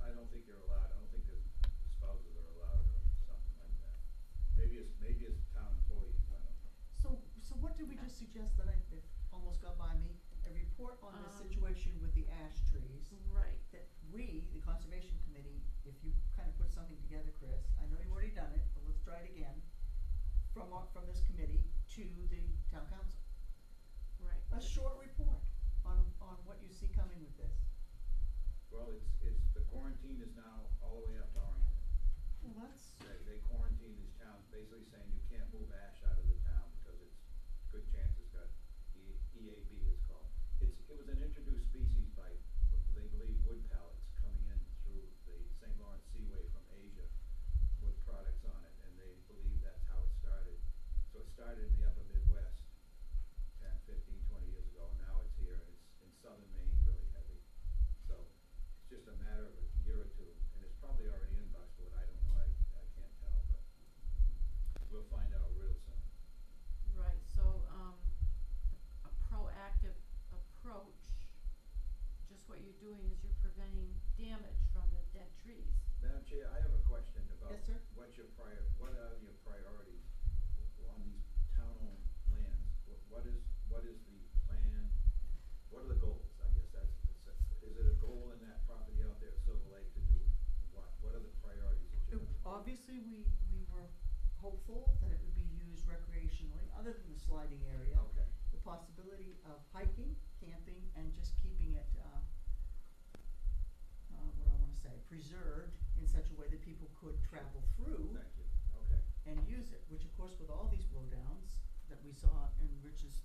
I don't think you're allowed, I don't think that spouses are allowed or something like that. Maybe it's town employees, I don't know. So what did we just suggest that it almost got by me? A report on the Um, situation with the ash trees. Right. That we, the conservation committee, if you kind of put something together, Chris, I know you've already done it, but let's try it again. From this committee to the town council. Right. A short report on what you see coming with this. Well, the quarantine is now all the way up to Arlington. Well, that's, They quarantine these towns, basically saying you can't move ash out of the town because it's good chance it's got EAB it's called. It was an introduced species by, they believe, wood pallets coming in through the St. Lawrence Seaway from Asia with products on it, and they believe that's how it started. So it started in the upper Midwest 10, 15, 20 years ago, and now it's here, and it's in southern Maine, really heavy. So it's just a matter of a year or two, and it's probably already in Bucksport, I don't know, I can't tell, but we'll find out real soon. Right, so, a proactive approach, just what you're doing is you're preventing damage from the dead trees. Madam Chair, I have a question about Yes, sir. what are your priorities on these town-owned lands? What is the plan, what are the goals? I guess is it a goal in that property out there at Silver Lake to do what? What are the priorities that you have? obviously, we were hopeful that it would be used recreationally, other than the sliding area. Okay, The possibility of hiking, camping, and just keeping it, what do I wanna say, preserved in such a way that people could travel through thank you, okay. and use it, which of course with all these blowdowns that we saw in Rich's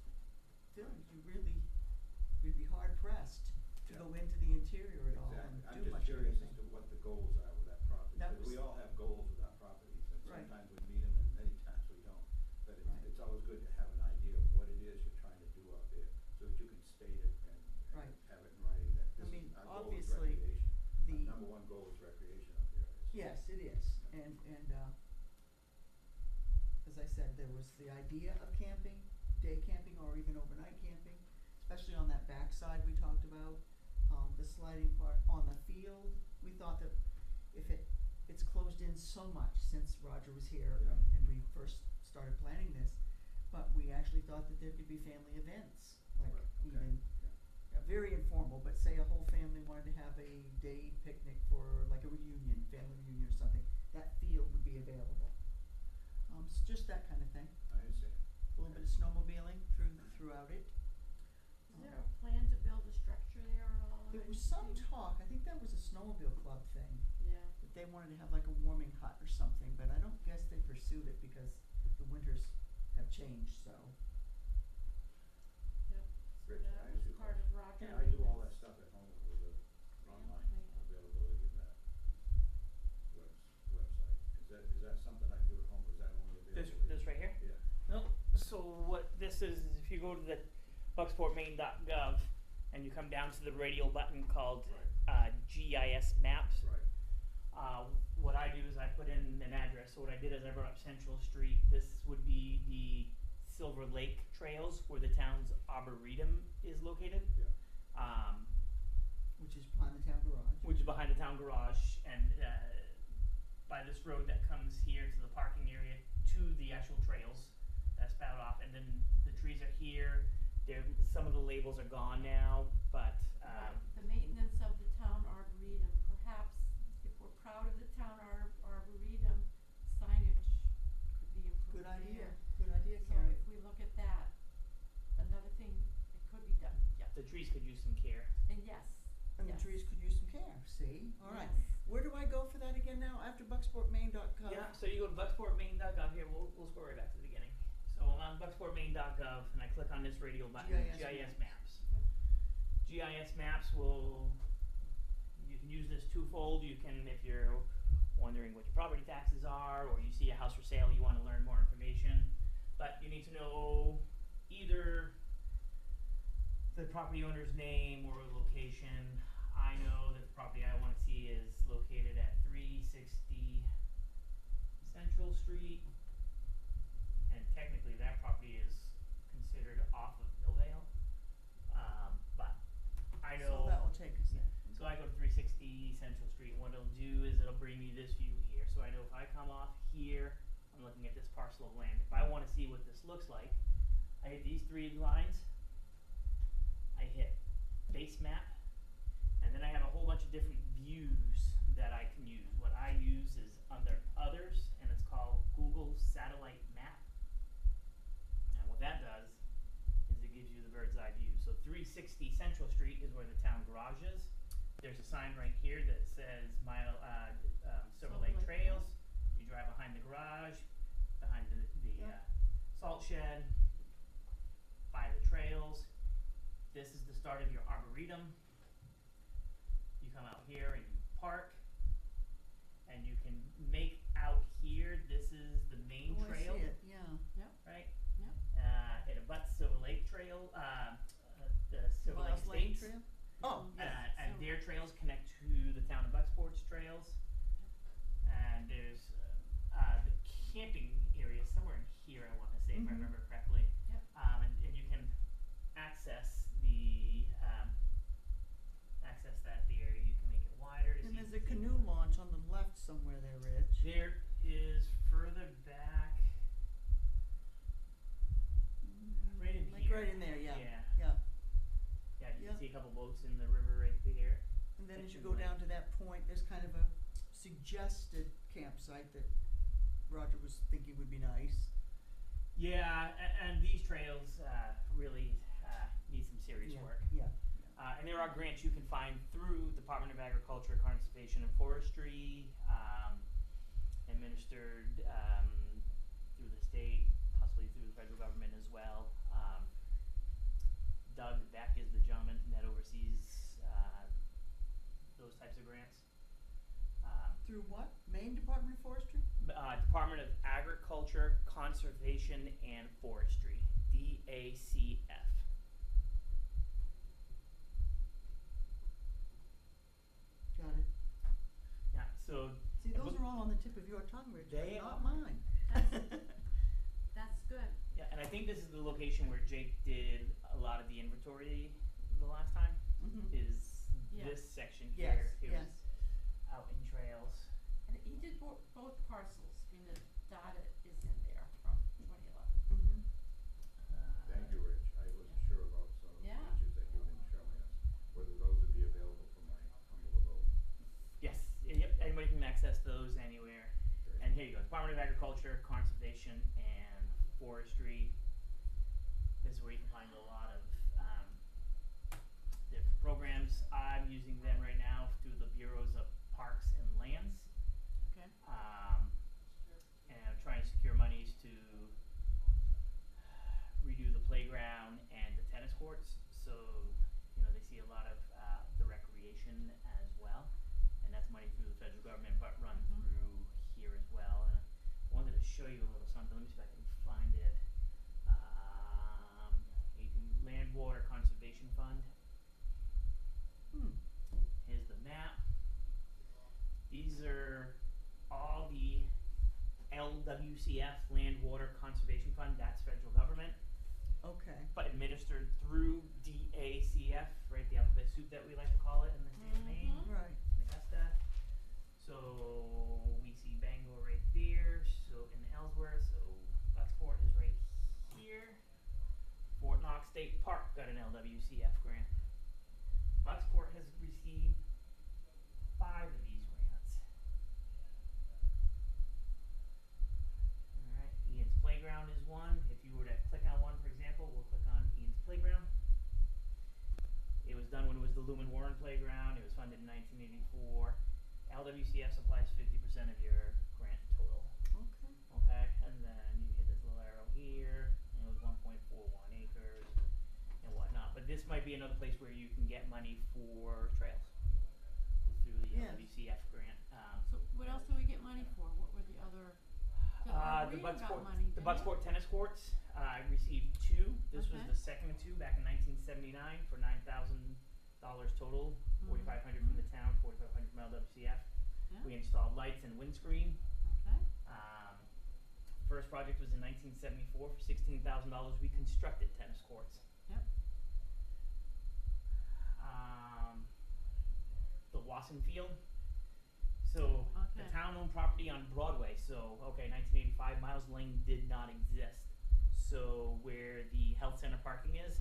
film, we'd be hard pressed to Yeah. go into the interior at all Exactly. and I'm do just much of curious anything. as to what the goals are with that property, That because we was- all have goals with our properties, and Right. sometimes we meet them and many times we don't. But Right. it's always good to have an idea of what it is you're trying to do out there, so that you can state it and Right. have it in writing that I this mean, is, our goal is obviously, recreation. the- Our number one goal is recreation out there. Yes, it is, and as I said, there was the idea of camping, day camping or even overnight camping, especially on that backside we talked about. The sliding part on the field, we thought that if it's closed in so much since Roger was here Yeah. and we first started planning this, but we actually thought that there could be family events, like Right, okay, even very informal, but say a whole family wanted to have a day picnic for like a reunion, family reunion or something, that field would be available. Just that kind of thing. I understand. A little bit of snowmobiling throughout it. Is there a plan to build a structure there at all? or There was some anything? talk, I think that was a snowmobile club thing, Yeah, that they wanted to have like a warming hut or something, but I don't guess they pursued it because the winters have changed, so. yep, so Rich, that I was do part of Roger Yeah, I do all that Raymond's- stuff at home with the online Yeah. availability of that website. Is that something I can do at home, or is that only available? This right here? Yeah, Nope. So what this is if you go to the bucksportmaine.gov and you come down to the radial button called GIS Maps. right, What I do is I put in an address. So what I did is I brought up Central Street. This would be the Silver Lake trails where the town's arboretum is located. yeah, Which is behind the town garage. Which is behind the town garage and by this road that comes here to the parking area to the actual trails that spout off, and then the trees are here. Some of the labels are gone now, but Right, the maintenance of the town arboretum, perhaps if we're proud of the town arboretum, signage could be improved Good idea, there. good idea, So Karen. if we look at that, another thing, it could be done, yeah, the trees could use some care. and yes, And the yes. trees could use some care, see? Alright, Yes. where do I go for that again now, after bucksportmaine.gov? Yeah, so you go to bucksportmaine.gov here. We'll scroll right back to the beginning. So I'm on bucksportmaine.gov and I click on this radial button, GIS Maps. GIS Maps you can use this twofold. You can, if you're wondering what your property taxes are, or you see a house for sale, you want to learn more information. but you need to know either the property owner's name or location. I know that the property I wanna see is located at 360 Central Street, and technically that property is considered off of Millvale. But I know. So that will take us there. So I go to 360 Central Street, and what it'll do is it'll bring me this view here. So I know if I come off here, I'm looking at this parcel of land. If I want to see what this looks like, I hit these three lines, I hit base map, and then I have a whole bunch of different views that I can use. What I use is under others, and it's called Google Satellite Map. And what that does is it gives you the bird's eye view. So 360 Central Street is where the town garage is. There's a sign right here that says Silver Lake Trails. You drive behind the garage, behind the salt shed, by the trails. This is the start of your arboretum. You come out here and you park, and you can make out here, this is the main Oh, trail, I see it, yeah. right? Yep. It abuts Silver Lake Trail, the Silver Lake Miles Lane Estates. Trail? Oh, And their trails connect to the town of Bucksport's trails. And there's the camping area somewhere in here, I want to say, if I Mhm. remember correctly. Yep. And you can access access that there. You can make it wider. to and see- there's a canoe launch on the left somewhere there, Rich. There is further back, right in Like here. right in there, yeah, Yeah. yeah. Yeah, you Yeah. can see a couple boats in the river right there. And then as you Section go right. down to that point, there's kind of a suggested campsite that Roger was thinking would be nice. Yeah, and these trails really need some serious Yeah, work. yeah, And there are grants you can find through Department of Agriculture, Conservation and Forestry, administered through the state, possibly through the federal government as well. Doug Beck is the gentleman that oversees those types of grants. Through what? Maine Department of Forestry? Department of Agriculture, Conservation and Forestry, DACF. Got it. Yeah, so See, those are all on the tip of your tongue, Rich, but They not are. mine. That's good. yeah, and I think this is the location where Jake did a lot of the inventory the last time. Mhm. Is Yeah. this section Yes, here? It yes. was out in trails. And he did both parcels, I mean, the data is in there from 2011. Mhm. Thank you, Rich. I wasn't sure about some of the Yeah. pictures that you've been showing us, whether those would be available for my humble abode. Yes, yep, anybody can access those anywhere. Great. And here you go, Department of Agriculture, Conservation and Forestry. This is where you can find a lot of different programs. I'm using them right now through the Bureaus of Parks and Lands. Okay. And I'm trying to secure monies to redo the playground and the tennis courts. So, they see a lot of the recreation as well. And that's money through the federal government, but run through here as well. And I wanted to show you a little something. Let me see if I can find it. Land Water Conservation Fund. Hmm. Here's the map. These are all the LWCF, Land Water Conservation Fund, that's federal government, Okay. but administered through DACF, right, the alphabet soup that we like to call it in the state of Maine, Mhm. Right. in Augusta. So we see Bangor right there, so in Ellsworth, so Bucksport is right here. Fort Knox State Park got an LWCF grant. Bucksport has received 5 of these grants. Alright, Ian's Playground is one. If you were to click on one, for example, we'll click on Ian's Playground. It was done when it was the Lumen Warren Playground. It was funded in 1984. LWCF supplies 50% of your grant total. Okay. Okay, and then you hit this little arrow here, and it was 1.41 acres and whatnot. But this might be another place where you can get money for trails through the Yes. LWCF grant. So what else do we get money for? What were the other? The Reno got Bucksport, money, the didn't Bucksport tennis courts, I received 2. This was Okay. the second of 2 back in 1979 for $9,000 total. Mhm. 4,500 from the town, 4,500 from LWCF. Yeah. We installed lights and windscreen. Okay. First project was in 1974 for $16,000. We constructed tennis courts. Yep. The Wasson Field. So the Okay. town-owned property on Broadway. So 1985, Miles Lane did not exist. So where the health center parking is,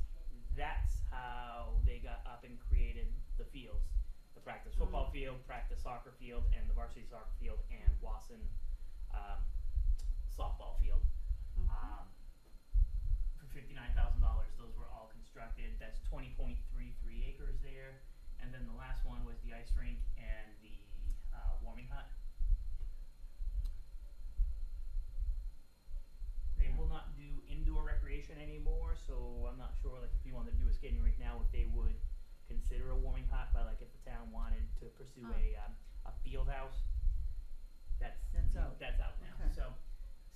that's how they got up and created the fields: the practice football field, practice soccer field, and the varsity soccer field, and Wasson softball field. For $59,000, those were all constructed. That's 20.33 acres there. And then the last one was the ice rink and the warming hut. They will not do indoor recreation anymore, so I'm not sure, like, if you wanted to do a skating rink now, if they would consider a warming hut, but like if the town wanted to pursue a field house, that's out. That's out now. Okay. So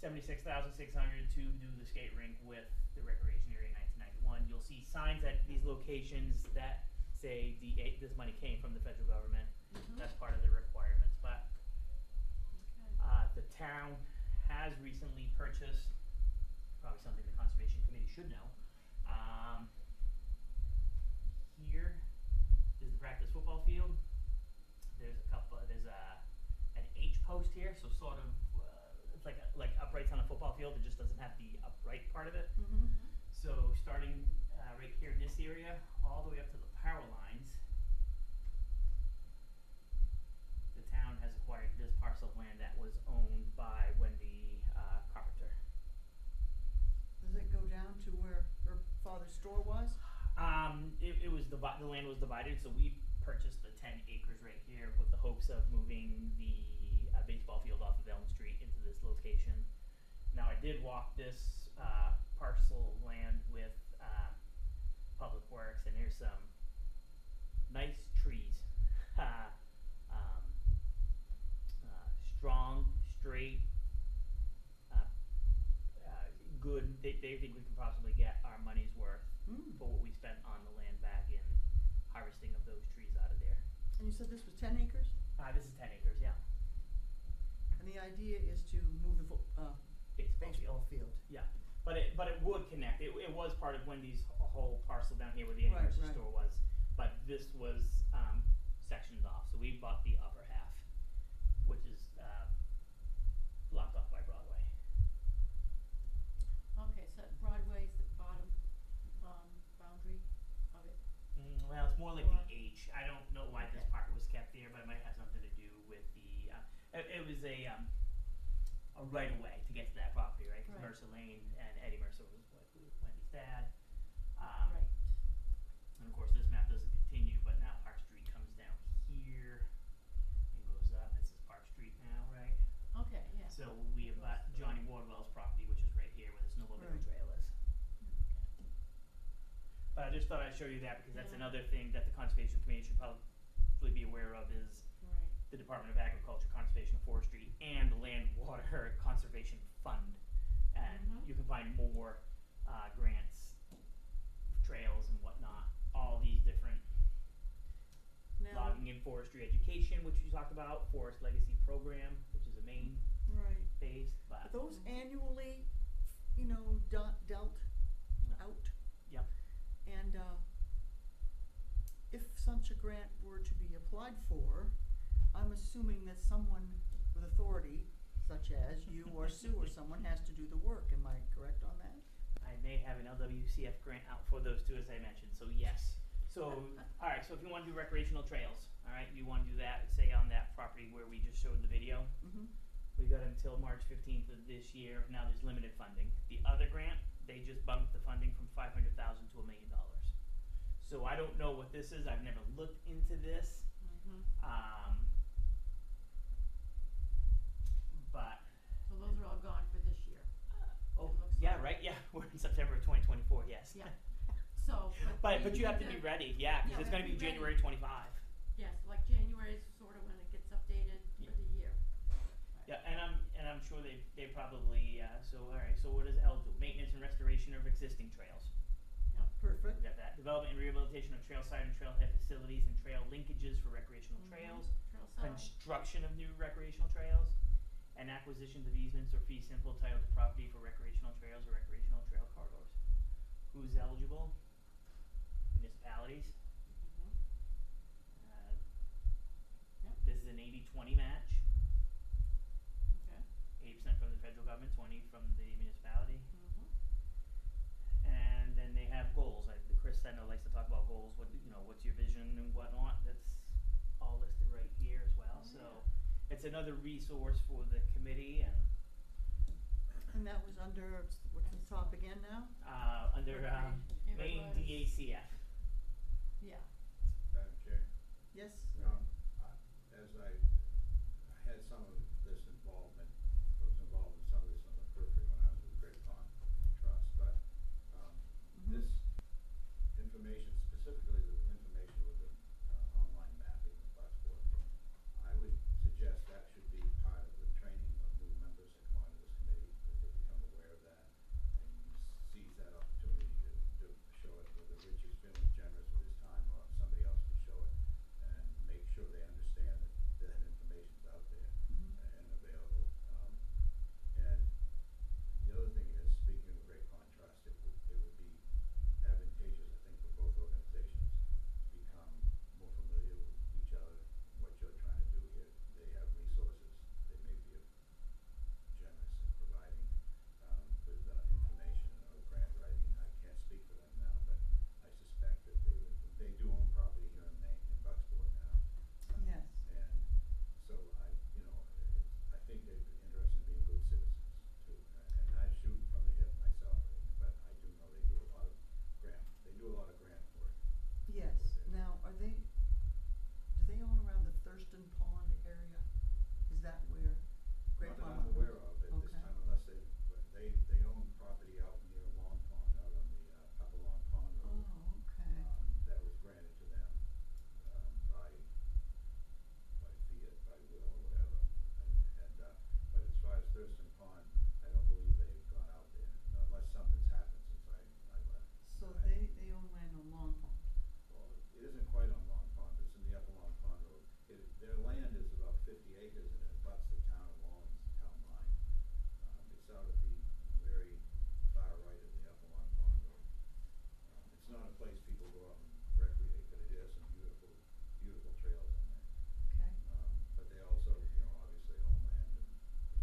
$76,600 to do the skate rink with the recreation area in 1991. You'll see signs at these locations that say this money came from the federal government. Mhm. That's part of the requirements. But Okay. the town has recently purchased, probably something the Conservation Committee should know. Here is the practice football field. There's an H post here, so sort of it's like uprights on a football field. It just doesn't have the upright part of it. Mm-hmm. So starting right here in this area, all the way up to the power lines, the town has acquired this parcel of land that was owned by Wendy Carpenter. Does it go down to where her father's store was? It was the land was divided, so we purchased the 10 acres right here with the hopes of moving the baseball field off of Elm Street into this location. Now I did walk this parcel of land with Public Works, and there's some nice trees. Strong, straight, good. They think we can possibly get our money's worth for what we spent on the land back in harvesting of those trees out of there. And you said this was 10 acres? This is 10 acres, yeah. And the idea is to move the baseball field. Yeah, but it would connect. It was part of Wendy's whole parcel down here where the Eddie Right, Mercer right. store was, but this was sectioned off. So we bought the upper half, which is blocked off by Broadway. Okay, so Broadway's the bottom boundary of it. Well, it's more like Or- the H. I don't know why this Okay. part was kept there, but it might have something to do with the. It was a right of way to get to that property, right? 'Cause Right. Mercer Lane and Eddie Mercer was Wendy's dad. Right. And of course, this map doesn't continue, but now Park Street comes down here and goes up. This is Park Street now, right? Okay, yeah. So we have got Johnny Wardwell's property, which is right here where the snowmobile Right. trail is. Okay. But I just thought I'd show you that because that's Yeah. another thing that the Conservation Committee should probably be aware of is Right. the Department of Agriculture, Conservation and Forestry, and the Land Water Conservation Fund. And Mhm. you can find more grants, trails and whatnot, all these different Now, logging and forestry education, which we talked about, Forest Legacy Program, which is a main right. phase, Are but those Mhm. annually, dealt Yep. out? Yep. And if such a grant were to be applied for, I'm assuming that someone with authority, such as you or Sue or someone, has to do the work. Am I correct on that? I may have an LWCF grant out for those two, as I mentioned, so yes. So, alright, so if you wanna do recreational trails, alright, you wanna do that, say on that property where we just showed the video, Mm-hmm. we got until March 15th of this year. Now there's limited funding. The other grant, they just bumped the funding from $500,000 to $1 million. So I don't know what this is. I've never looked into this. Mm-hmm. But So those are all gone for this year. oh It looks yeah, like- right. Yeah, we're in September of 2024. Yes. Yeah. So, But you have to need be ready. Yeah, because Yeah, it's we going to have be to be January 25. Yes, like January is sort of when it gets updated Yeah. for the year. Yeah, and I'm I'm sure they probably, so, alright, so what does L do? Maintenance and restoration of existing trails. Perfect. We got that. Development and rehabilitation of trail side and trailhead facilities and trail linkages for recreational trails. Trail side. Construction of new recreational trails. And acquisitions of easements or fee simple title to property for recreational trails or recreational trail corridors. Who's eligible? Municipalities. Mhm. Uh, Yep. This is an 80-20 match. Okay. 80% from the federal government, 20 from the municipality. Mhm. And then they have goals. Chris, I know, likes to talk about goals. What, what's your vision and whatnot? That's all listed right here as well. Oh, So yeah. it's another resource for the committee and And that was under, what's the top again now? under It main was- DACF. Yeah. Madam Chair? Yes? As I had some of this involvement, I was involved in some of this on the periphery when I was with Great Pond Trust, but, Mhm. this information, specifically the information with the, online mapping of Bucksport, I would suggest that should be part of the training of new members that come onto this committee, that they become aware of that, and seize that opportunity to show it, whether Rich is feeling generous with his time or somebody else can show it, and make sure they understand that that information's out there Mhm. and available. And the other thing is, speaking of Great Pond Trust, it would be advantageous, I think, for both organizations to become more familiar with each other and what you're trying to do here. They have resources, they may be generous in providing, with, information or grant writing. I can't speak for them now, but I suspect that they do own property here in Maine, in Bucksport now. Yes. And so I think they'd be interested in being good citizens too. And I shoot from the hip myself, but I do know they do a lot of grant work. Yes. Now, do they own around the Thurston Pond area? Is that where Great Not that Pond? I'm aware of at this Okay. time, unless they own property out near Long Pond, out on the, Upper Long Pond Oh, Road. okay. That was granted to them, by fiat, by will or whatever. But as far as Thurston Pond, I don't believe they've gone out there, unless something's happened since I left. So they own land on Long Pond. Well, it isn't quite on Long Pond, it's in the Upper Long Pond Road. Their land is about 50 acres and it butts the town of Lawrence town line. It's out at the very far right of the Upper Long Pond Road. It's not a place people go out and recreate, but it has some beautiful, beautiful trails in there. Okay. But they also, obviously own land in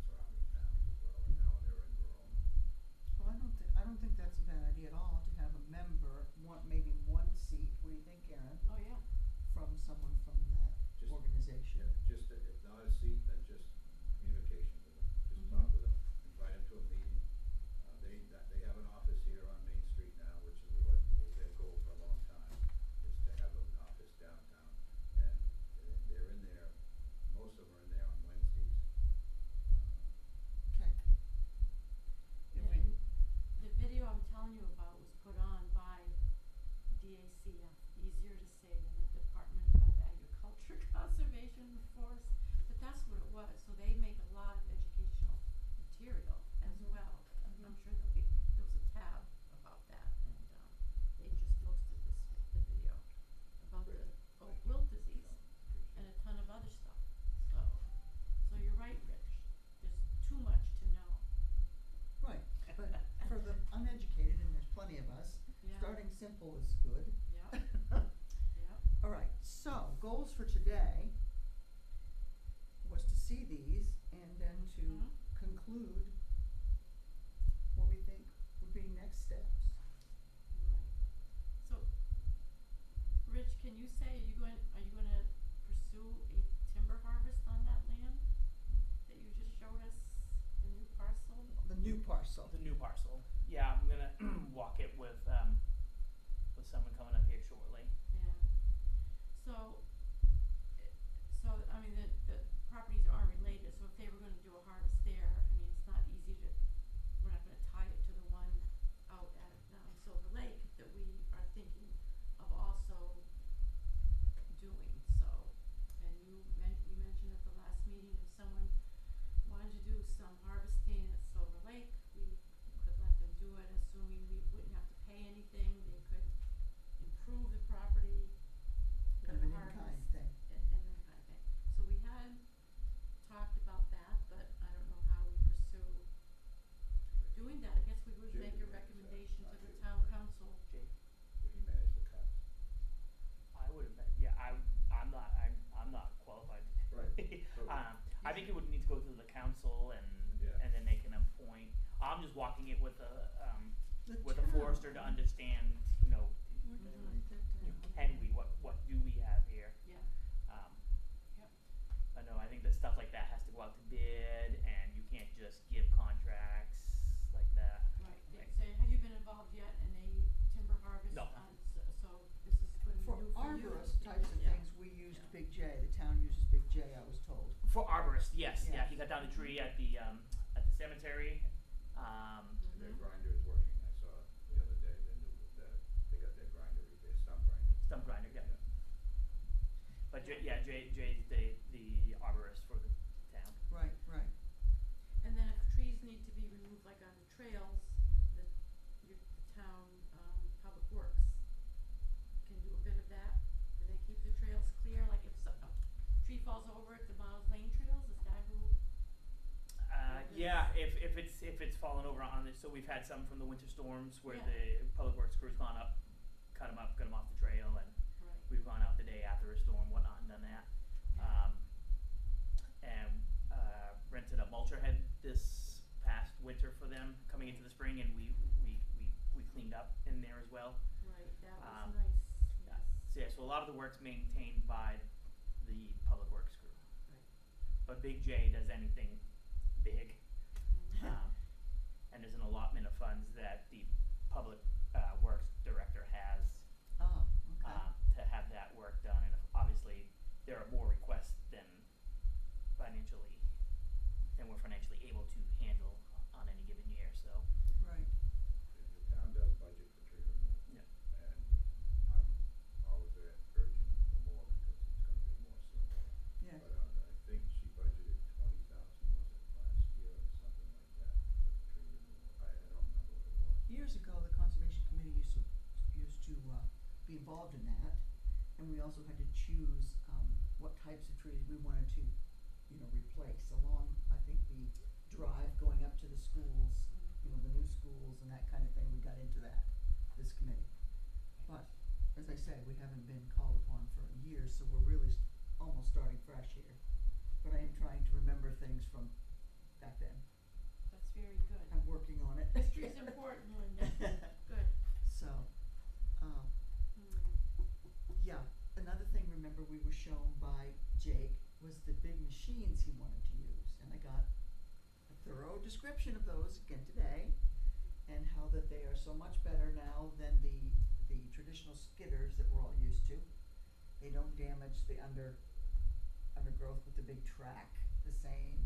surrounding towns as well, and now they're in Verona. Well, I don't think that's a bad idea at all to have a member, maybe one seat, what do you think, Aaron? Oh, yeah. From someone from that Just- organization. Yeah, just, if not a seat, then just communication with them, just Mhm. talk with them, invite them to a meeting. They have an office here on Main Street now, which is what was their goal for a long time, is to have an office downtown. And they're in there, most of them are in there on Wednesdays. Okay. Yeah, If we- and the video I'm telling you about was put on by DACF, easier to say than the Department of Agriculture Conservation and Forest, but that's what it was. So they make a lot of educational material as Mhm. well. Mhm. I'm sure there was a tab about that, and they just posted the video about the Great. oak wilt disease Appreciate and it. a ton of other stuff. So you're right, Rich. There's too much to know. Right, but for the uneducated, and there's plenty of us, Yeah. starting simple is good. Yeah. Yeah. All right, so goals for today was to see these and then to Mhm. conclude what we think would be next steps. Right. So, Rich, can you say, are you gonna pursue a timber harvest on that land that you just showed us, the new parcel? The new parcel. The new parcel. Yeah, I'm gonna walk it with someone coming up here shortly. Yeah. So, I mean, the properties aren't related, so if they were gonna do a harvest there, I mean, it's not easy we're not gonna tie it to the one out at, Silver Lake that we are thinking of also doing, so. And you mentioned at the last meeting, if someone wanted to do some harvesting I think it would need to go through the council Yeah. and then they can appoint. I'm just walking it with a The forester to town. understand, Where did I Mhm. write that down? can we, what do we have here? Yeah. Um, Yep. But no, I think that stuff like that has to go out to bid, and you can't just give contracts like that. Right, Right. so have you been involved yet in a timber harvest? No. So this is gonna be For new for you. arborist types of Yeah. things, we used Yeah. Big J, the town uses Big J, I was told. For arborist, yes, yeah, Yeah. he cut down the tree at the cemetery. Their Mhm. grinder is working, I saw it the other day, they got their grinder, their stump grinder. Stump grinder, yeah. But Jay's the arborist for the town. Right, right. And then if trees need to be removed, like on the trails, the town, public works can do a bit of that. Do they keep the trails clear, like if a tree falls over at the Miles Lane trails, is that who? Yeah, if it's fallen over on this, so we've had some from the winter storms where Yeah. the public works crew's gone up, cut them off the trail, and Right. we've gone out the day after a storm, whatnot, and done that. And rented a mulcher head this past winter for them coming into the spring, and we cleaned up in there as well. Right, that was Um, nice, Yeah. yes. So a lot of the work's maintained by the public works crew. Right. But Big J does anything big. Mhm. And there's an allotment of funds that the public works director has Ah, okay. to have that work done, and obviously there are more requests than we're financially able to handle on any given year, so. Right. The town does budget for tree removal. Yeah. And I'm always urging for more because it's gonna be more soon. Yeah. But I think she budgeted 20,000, was it, last year or something like that for tree removal. I don't remember what it was. Years ago, the conservation committee used to be involved in that, and we also had to choose what types of trees we wanted to, replace along, I think, the drive going up to the schools, the new schools and that kind of thing. We got into that, this committee. But as I say, we haven't been called upon for years, so we're really almost starting fresh here. But I am trying to remember things from back then. That's very good. I'm working on it. History's important, Linda. Good. So, yeah, another thing, remember, we were shown by Jake was the big machines he wanted to use, and I got a thorough description of those again today, and how that they are so much better now than the traditional skidders that we're all used to. They don't damage the undergrowth with the big track the same,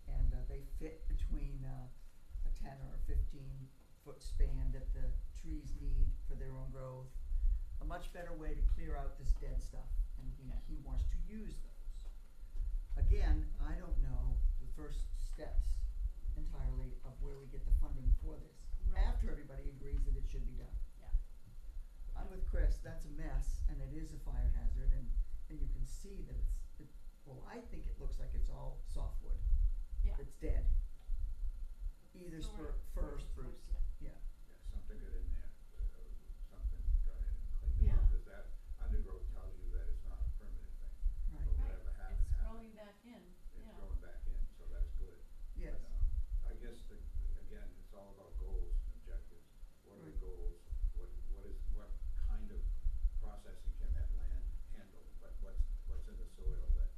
and they fit between a 10 or a 15-foot span that the trees need for their own growth. A much better way to clear out this dead stuff, and he wants to use those. Again, I don't know the first steps entirely of where we get the funding for this. Right. After everybody agrees that it should be done. Yeah. I'm with Chris, that's a mess, and it is a fire hazard, and you can see that I think it looks like it's all softwood. Yeah. It's dead. Either fir or spruce, yeah. Yeah, something got in there, something got in and cleaned it Yeah. up, because that undergrowth tells you that it's not a permanent thing. Right. But Right, whatever happened, it's happened. growing back in, It's yeah. growing back in, so that's good. Yes. But, I guess again, it's all about goals and objectives. What are the Right. goals? What kind of processing can that land handle? What's in the soil that,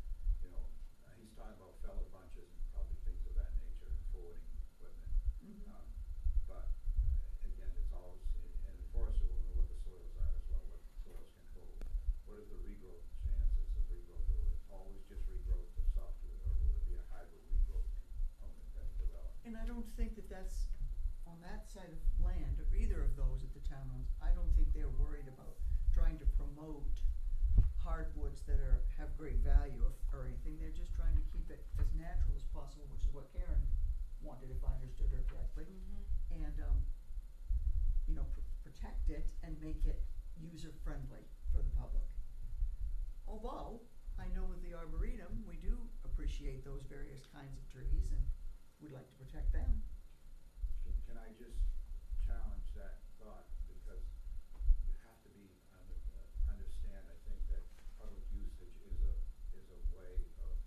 he's talking about feller bunches and probably things of that nature and forwarding equipment. Mhm. But again, it's always, and the forester will know what the soils are as well, what the soils can hold. What is the regrowth chances of regrowth? Will it always just regrowth of softwood, or will there be a hybrid regrowth component that's developed? And I don't think that that's on that side of land, or either of those that the town owns. I don't think they're worried about trying to promote hardwoods that have great value or anything. They're just trying to keep it as natural as possible, which is what Karen wanted, if I understood her correctly. Mm-hmm. And, protect it and make it user-friendly for the public. Although, I know with the Arboretum, we do appreciate those various kinds of trees, and we'd like to protect them. Can I just challenge that thought, because you have to be, understand, I think, that public usage is a way of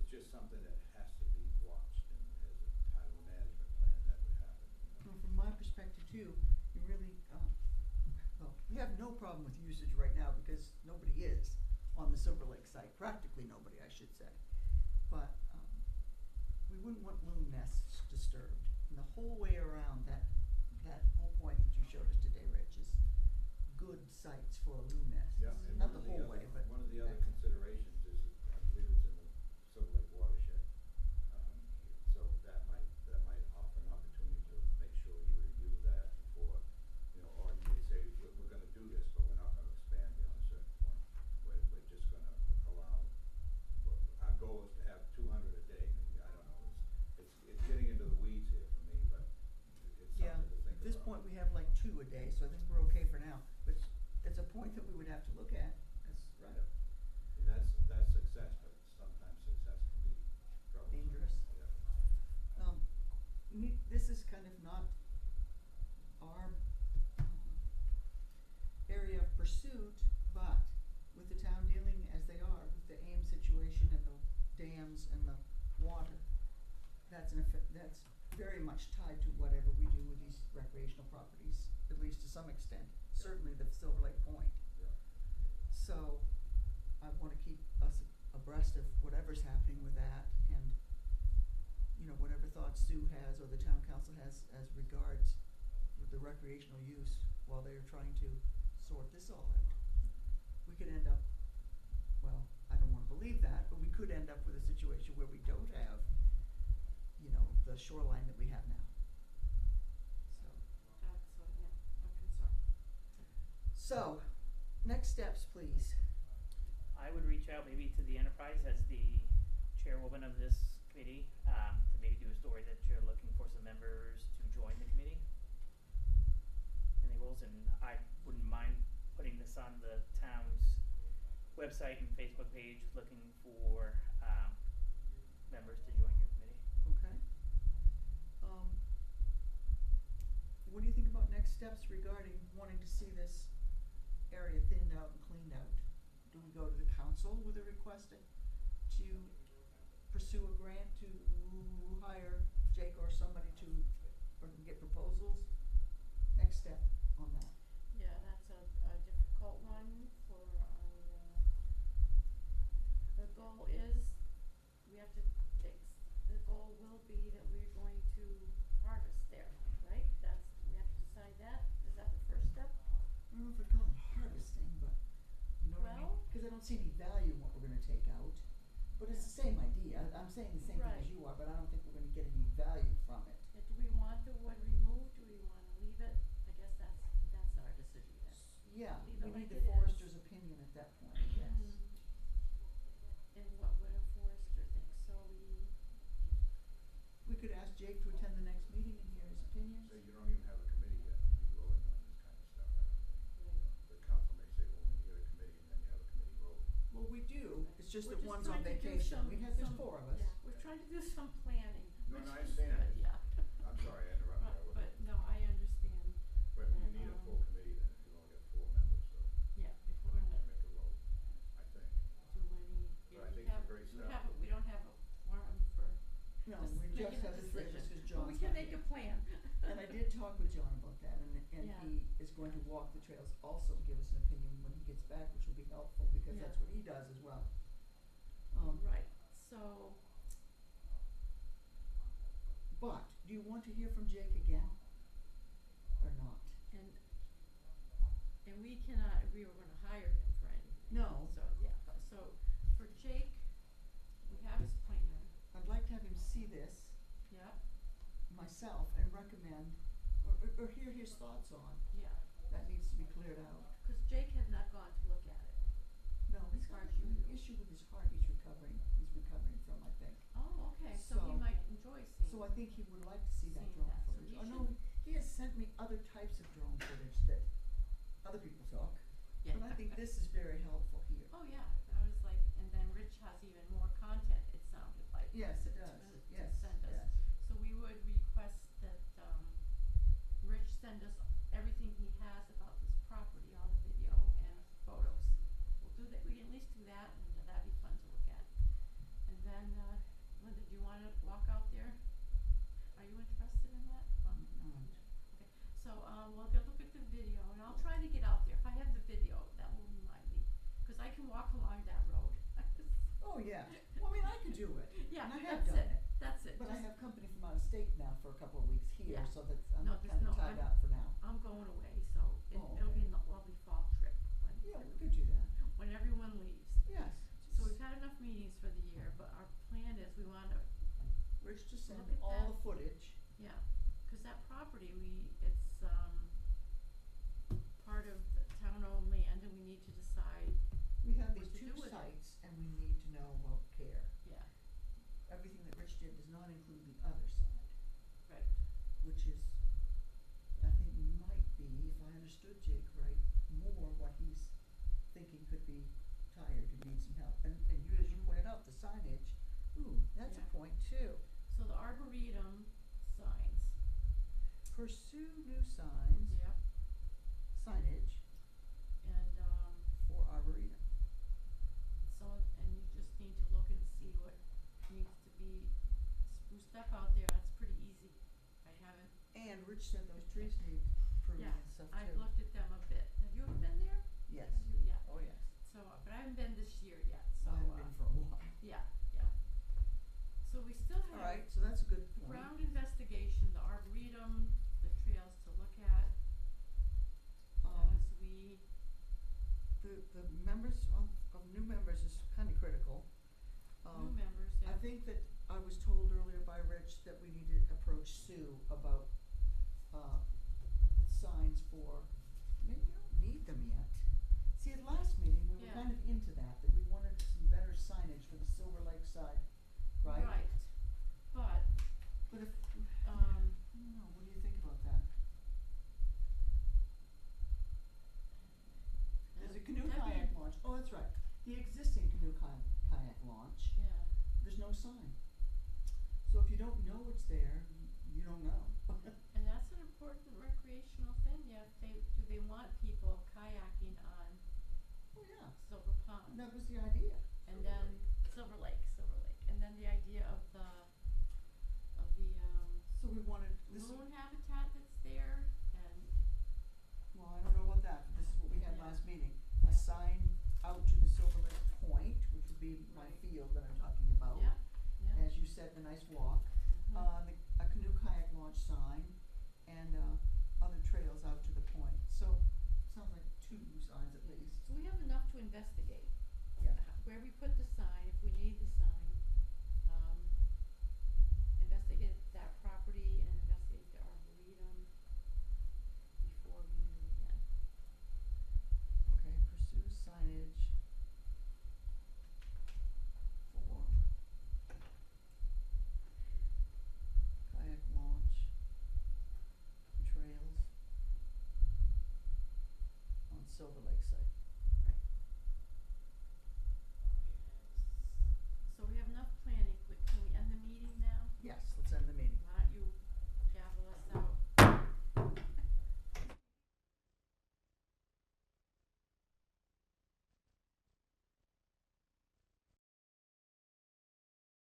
just something that has to be watched, and as a part of a management plan, that would happen. Well, from my perspective too, you really, well, we have no problem with usage right now because nobody is on the Silver Lake site, practically nobody, I should say. But, we wouldn't want loon nests disturbed. And the whole way around, that whole point that you showed us today, Rich, is good sites for a loon nest. Yeah, and Not one the of whole other- way, but. one of the other that- considerations is, that I believe it's in the Silver Lake watershed. So that might offer an opportunity to make sure you review that before, or you may say, we're gonna do this, but we're not gonna expand beyond a certain point. We're just gonna allow, well, our goal is to have 200 a day, maybe, I don't know, it's getting into the weeds here for me, but it's Yeah, something to think about. at this point, we have like 2 a day, so I think we're okay for now. But it's a point that we would have to look at, that's right. Yeah. And that's success, but sometimes success can be troublesome. Dangerous. Yeah. This is kind of not our area of pursuit, but with the town dealing as they are, with the AIM situation and the dams and the water, that's very much tied to whatever we do with these recreational properties, at least to some extent, certainly the Silver Lake Point. Yeah. So, I wanna keep us abreast of whatever's happening with that and, whatever thoughts Sue has or the town council has as regards with the recreational use while they're trying to sort this all out. We could end up, well, I don't wanna believe that, but we could end up with a situation where we don't have, the shoreline that we have now. So. That's, yeah, a concern. So, next steps, please. I would reach out maybe to the enterprise as the chairwoman of this committee, to maybe do a story that you're looking for some members to join the committee. And the goals, and I wouldn't mind putting this on the town's website and Facebook page, looking for, members to join your committee. Okay. What do you think about next steps regarding wanting to see this area thinned out and cleaned out? Do we go to the council with a request to pursue a grant to hire Jake or somebody or get proposals? Next step on that. Yeah, that's a difficult one for the goal is, the goal will be that we're going to harvest there, right? We have to decide that, is that the first step? I don't know if I'd call it harvesting, but you know what I mean? Well- Cause I don't see any value in what we're gonna take out, but it's the same idea. I'm saying the same thing as Right. you are, but I don't think we're gonna get any value from it. Do we want the wood removed, do we wanna leave it? I guess that's our decision then. Yeah, Leave we it need like the it is. forester's opinion at that point, yes. And what would a forester think, so We could ask Jake to attend the next meeting and hear his opinions. So you don't even have a committee yet, you voting on this kind of stuff. The council may say, well, when you get a committee, and then you have a committee vote. Well, we do, it's just We're that just one's on trying to do vacation. There's some- 4 of us. Yeah, we're trying to do some planning, No, which no, I is understand. good, yeah. I'm sorry, I interrupted. But no, I understand, But you need a full committee then, if you only got 4 members, so yeah, if you we're don't gonna make a vote, I think. do any, But I think it's a great start. we don't have a quorum for No, just we just making a have the 3 of us, decision. 'cause But John's we can not make here. a plan. And I did talk with John about that, and Yeah. he is going to walk the trails, also give us an opinion when he gets back, which will be helpful, because Yeah. that's what he does as well. Right, so, But, do you want to hear from Jake again? Or not? and we cannot agree we're gonna hire him for anything. No. So, yeah, so for Jake, we have his plan, I'd like to have him see this yeah, myself and recommend, or hear his thoughts on. yeah, That needs to be cleared out. cause Jake had not gone to look at it. No, As he's far got as you an know. issue with his heart he's recovering from, I think. Oh, okay, so he So- might enjoy seeing. So I think he would like to see that Seeing drone that, so footage. he Oh no, should- he has sent me other types of drone footage that other people took, Yeah. but I think this is very helpful here. Oh, yeah, I was like, and then Rich has even more content, it sounded like. Yes, it to- does. to Yes, send us. yes. So we would request that, Rich send us everything he has about this property, all the video and photos. We'll do that, we can at least do that, and that'd be fun to look at. And then, Linda, do you wanna walk out there? Are you interested in that? Alright. Okay, so, we'll get, look at the video, and I'll try to get out there, if I have the video, that will remind me, cause I can walk along that road. Oh, yeah, well, I mean, I could do it, Yeah, and I have that's done it, it, that's it, but I just- have company from out of state now for a couple of weeks here, Yeah. so that's, I'm No, there's kinda no- tied I'm- up for now. I'm going away, so Oh, it'll okay. be a lovely fall trip Yeah, we could do that, when everyone leaves. yes. So we've had enough meetings for the year, but our plan is we wanna, Rich to send Look at all that. the footage, yeah, cause that property, it's, part of the town-owned land, and we need to decide, we have What these to two do with it. sites, and we need to know about care. yeah, Everything that Rich did does not include the other side, right, which is, I think might be, if I understood Jake right, more what he's thinking could be tired and need some help. And you, as you pointed out, the signage, ooh, that's a Yeah. point too. so the arboretum signs, Pursue new signs, yep, signage and, for Arboretum. so, and you just need to look and see what needs to be spruced up out there, that's pretty easy. I haven't, And Rich said those trees need pruning yeah, and stuff too. I've looked at them a bit, have you ever been there? Yes, Have you, yeah, oh yes, so, but I haven't been this year yet, so, I haven't been for a while. yeah, yeah. So we still have Alright, so that's a good the point. ground investigation, the arboretum, the trails to look at, Um, as we, the members of new members is kinda critical. new members, yeah. I think that I was told earlier by Rich that we need to approach Sue about, signs for, maybe you don't need them yet. See, at last meeting, we were Yeah. kind of into that we wanted some better signage for the Silver Lake side, right? Right, but, But if, I um, don't know, what do you think about that? There's a canoe that'd be- kayak launch, oh, that's right, the existing canoe kayak launch, yeah, there's no sign. So if you don't know it's there, you don't know. and that's an important recreational thing, yeah, if they, do they want people kayaking on Oh, yeah, Silver Pond? that was the idea. And then Silver Lake, and then the idea of the, So we wanted, this, loon habitat that's there, and, well, I don't know about that, but this is what we had Yeah. last meeting. A sign out to the Silver Lake Point, which would be my Right. field that I'm talking about. yeah, yeah. As you said, the nice walk. Mhm. A canoe kayak launch sign and, other trails out to the point. So, sounds like two signs at least. So we have enough to investigate. Yeah. Where we put the sign, if we need the sign, investigate that property and investigate the arboretum before we meet again. Okay, pursue signage for kayak launch and trails on Silver Lake site.